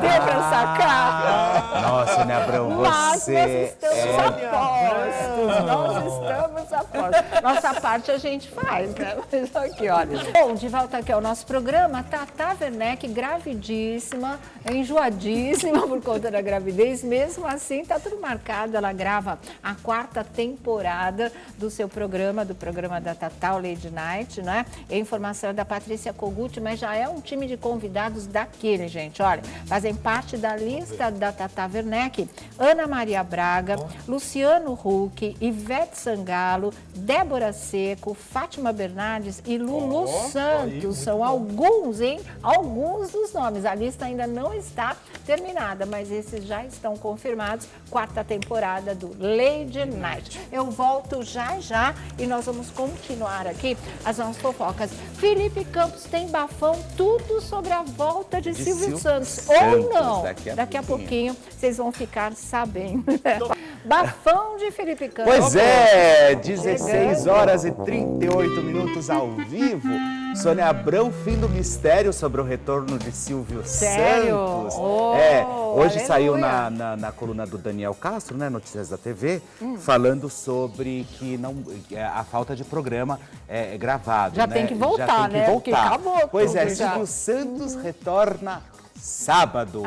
Deu pra sacar? Nossa, Sônia Abrão, Mas você nós estamos apostos. Nós estamos apostos. Nossa parte a gente faz, né? Mas aqui, olha. Bom, de volta aqui ao nosso programa, Tata Werneck, gravidíssima, enjoadíssima por conta da gravidez. Mesmo assim, tá tudo marcado. Ela grava a 4ª temporada do seu programa, do programa da Tatá, o Lady Night, né? A informação é da Patrícia Kogut, mas já é um time de convidados daquele, gente. Olha, fazem parte da lista da Tata Werneck, Ana Maria Braga, Luciano Huck, Ivete Sangalo, Débora Seco, Fátima Bernardes e Lulu Santos. São alguns, hein? Alguns dos nomes. A lista ainda não está terminada, mas esses já estão confirmados. 4ª temporada do Lady Night. Eu volto já e nós vamos continuar aqui as nossas fofocas. Felipe Campos tem bafão, tudo sobre a volta de Silvio Santos. Ou não. Daqui a pouquinho vocês vão ficar sabendo. Bafão de Felipe Campos. Pois é, 16 horas e 38 minutos ao vivo. Sônia Abrão, fim do mistério sobre o retorno de Silvio Sério? Santos. Hoje Aleluia. saiu na coluna do Daniel Castro, né, Notícias da TV, falando sobre que a falta de programa é gravado. Já né? tem que voltar, já tem que né? voltar. Porque acabou Pois é, tudo já. Silvio Santos retorna sábado.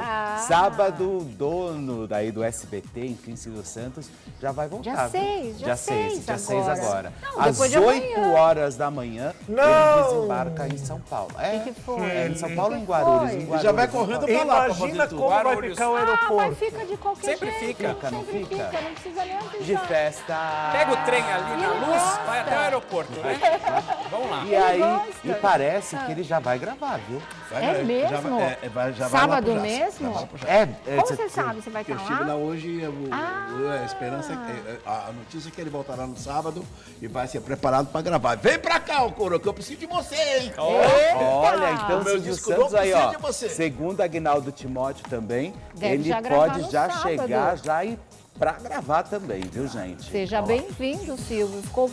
Sábado, o dono daí do SBT, enfim, Silvio Santos, já vai voltar. Dia 6 agora. Não, Às depois de 8 amanhã. horas da manhã, ele desembarca em São Paulo. Que foi? É em São Paulo ou em Que Guarulhos? foi? Em Guarulhos. Já vai correndo pra lá pra Imagina fazer tudo. como vai Guarulhos. ficar o Mas aeroporto. fica de qualquer Sempre jeito. fica. Não Sempre fica? fica, não precisa nem avisar. De festa. Pega o trem ali na Ele luz, gosta. vai até o aeroporto, né? Vamos lá. E aí, gosta. e parece que ele já vai gravar, viu? É mesmo? Já vai lá Sábado pro Jaça. mesmo? Já vai pro Jaça. Como você sabe? Você vai Eu estar estive lá lá? hoje, a esperança, a notícia é que ele voltará no sábado e vai ser preparado para gravar. Vem pra cá, ô Coro, que eu preciso de você, hein? Olha, então Meu Silvio disco Santos não aí, precisa ó. de você. Segundo Aguinaldo Timóteo também, Deve ele já gravar pode no já sábado. chegar já e pra gravar também, viu, gente? Seja bem-vindo, Silvio. Ficou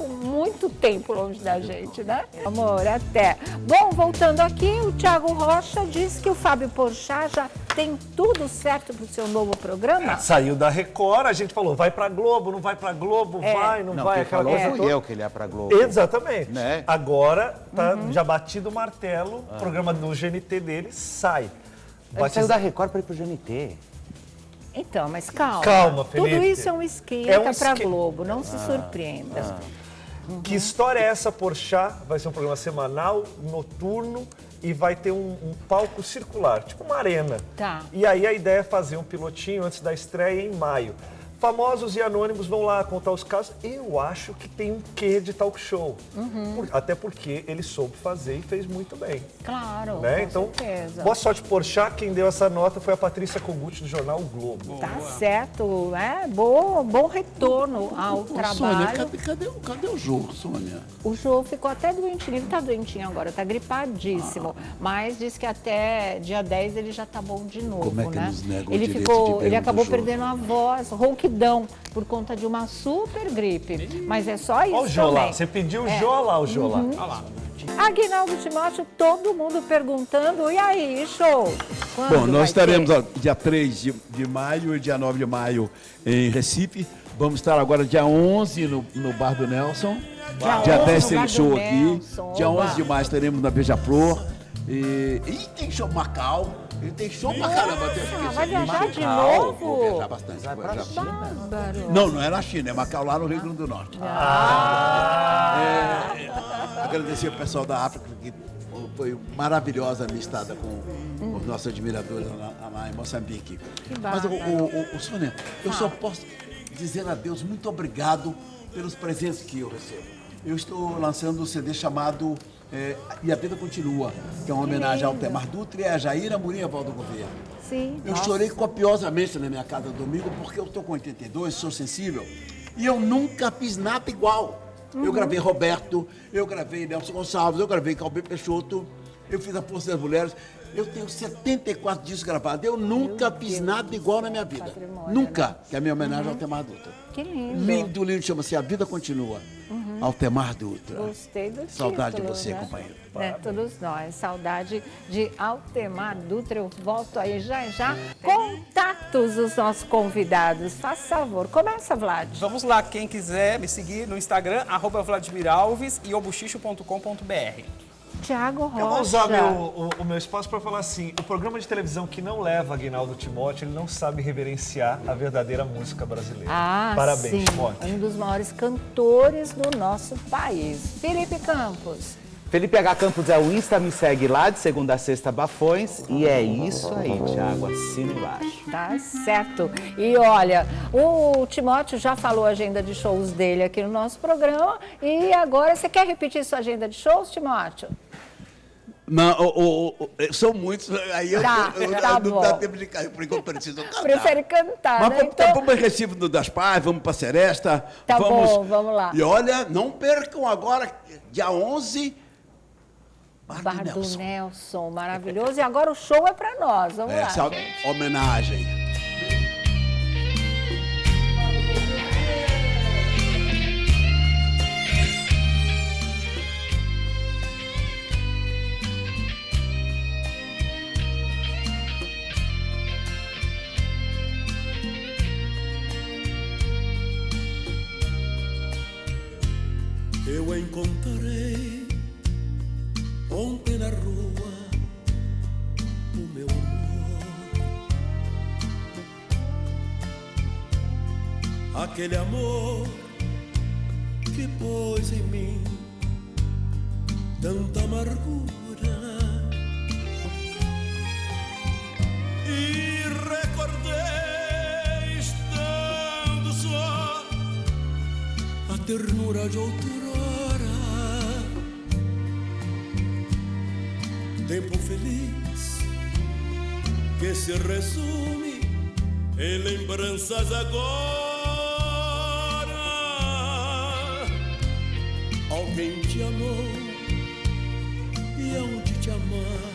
muito tempo longe da gente, né? Amor, até. Bom, voltando aqui, o Thiago Rocha disse que o Fábio Porchat já tem tudo certo pro seu novo programa. Saiu da Record, a gente falou, vai pra Globo, não vai pra Globo, vai, não, Não, vai, quem aquela falou coisa fui toda. eu que ele ia pra Globo. Exatamente. Né? Agora, tá já batido o martelo, o programa do GNT dele sai. Ele saiu da Record pra ir pro GNT. Então, mas calma. Calma, Felipe. Tudo isso é um esquenta É um pra esque- Globo, não se surpreenda. Que história é essa, Porchat? Vai ser um programa semanal, noturno, e vai ter um palco circular, tipo uma arena. Tá. E aí a ideia é fazer um pilotinho antes da estreia em maio. Famosos e anônimos vão lá contar os casos. Eu acho que tem um quê de talk show. Até porque ele soube fazer e fez muito bem. Claro, Né? com Então, certeza. boa sorte, Porchat. Quem deu essa nota foi a Patrícia Kogut, do jornal o Globo. Tá certo, bom retorno ao Sônia, trabalho. cadê o jogo, Sônia? O Jô ficou até doentinho, ele tá doentinho agora, tá gripadíssimo. Mas diz que até dia 10 ele já tá bom de novo, Como é que né? nos negam o Ele direito ficou, de ele vermos acabou o Jô? perdendo a voz, rouquidão, por conta de uma super gripe. Mas é só isso Olha o Jô lá, também. você pediu o Jô lá, o Jô lá. Aguinaldo Timóteo, todo mundo perguntando, e aí, show? Quando Bom, vai nós estaremos ter? ó, dia 3 de maio e dia 9 de maio em Recife. Vamos estar agora dia 11 no Bar do Nelson. Dia 11 10 no tem Bar do show aqui. Nelson, Dia oba. 11 de maio estaremos na Beija-Flor. E tem show Macau. E tem show pra caramba. Vai viajar de Vou novo? viajar bastante. vou viajar. Bárbaro. Não é na China, é Macau, lá no Rio Grande do Norte. Agradecer ao pessoal da África, que foi maravilhosa a minha estada com os nossos admiradores lá em Moçambique. Mas, Sônia, eu só posso dizer a Deus muito obrigado pelos presentes que eu recebo. Eu estou lançando um CD chamado E a Vida Continua, que é uma homenagem ao Temar Dutra e a Jair Amorim Valdo Gouveia. Sim. Eu chorei copiosamente na minha casa domingo porque eu estou com 82, sou sensível e eu nunca fiz nada igual. Eu gravei Roberto, eu gravei Nelson Gonçalves, eu gravei Calbi Peixoto, eu fiz A Força das Mulheres. Eu tenho 74 discos gravados. Eu nunca fiz nada igual na minha vida. Patrimônio, Nunca. né? Que é a minha homenagem ao Altemar Dutra. Que lindo. Lindo, lindo. Chama-se A Vida Continua. Altemar Dutra. Gostei do Saudade título, de você, né? companheiro. Todos nós. Saudade de Altemar Dutra. Eu volto aí já. Contatos dos nossos convidados. Faça favor. Começa, Vlad. Vamos lá, quem quiser me seguir no Instagram, @VladimirAlves e obuchicho.com.br. Tiago Rocha. Eu vou usar o meu espaço para falar assim, o programa de televisão que não leva Aguinaldo Timóteo, ele não sabe reverenciar a verdadeira música brasileira. Parabéns, sim. Timóteo. Um dos maiores cantores do nosso país. Felipe Campos. Felipe H. Campos é o Insta, me segue lá de segunda a sexta, Bafões. E é isso aí, Thiago, assina embaixo. Tá certo. E olha, o Timóteo já falou a agenda de shows dele aqui no nosso programa. E agora, você quer repetir sua agenda de shows, Timóteo? Não, são muitos, aí Tá não bom. dá tempo de cair, por enquanto preciso cantar. Prefere cantar, Mas né? vamos, Então, vamos para Recife das Paz, vamos para Seresta. Tá bom, vamos lá. E olha, não percam agora, dia 11, Bar do Nelson, maravilhoso. E agora o show é para nós. Vamos lá. Essa gente. homenagem. Eu encontrei ontem na rua o meu amor, aquele amor que pôs em mim tanta amargura, e recordei estando só a ternura de outrora. Tempo feliz que se resume em lembranças agora. Alguém te amou e hão de te amar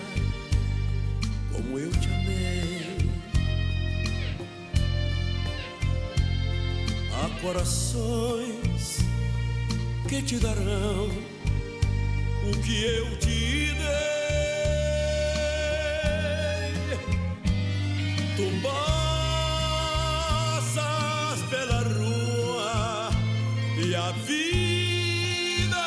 como eu te amei. Há corações que te darão o que eu te dei. Tu passas pela rua e a vida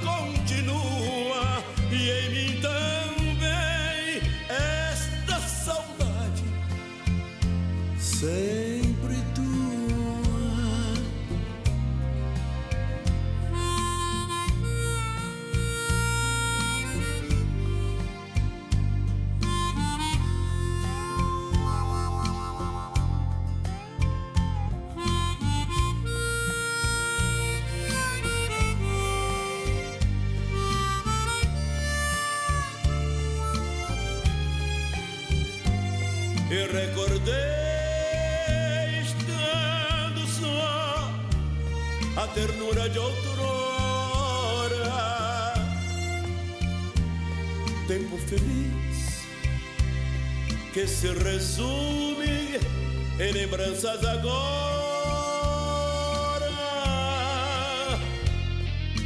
continua, e em mim também esta saudade sempre tua. E recordei estando só a ternura de outrora. Tempo feliz que se resume em lembranças agora.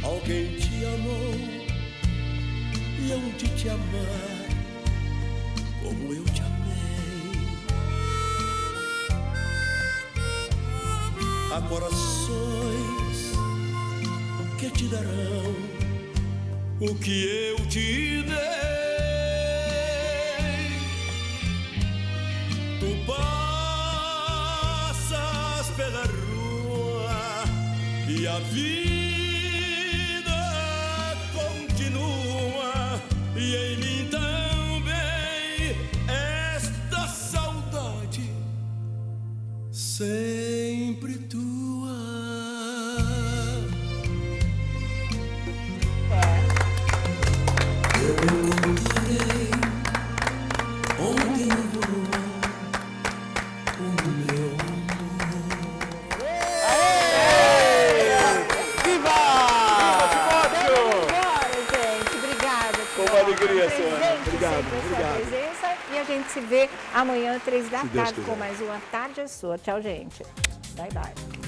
Alguém te amou e hão de te amar como eu te amei. Há corações que te darão o que eu te dei. Tu passas pela rua e a vida continua, e em mim também esta saudade sempre tua. Eu encontrei ontem na rua o meu amor. Viva se vê amanhã, 3 da Se Deus tarde, quiser. com mais uma Tarde é Sua. Tchau, gente. Bye, bye.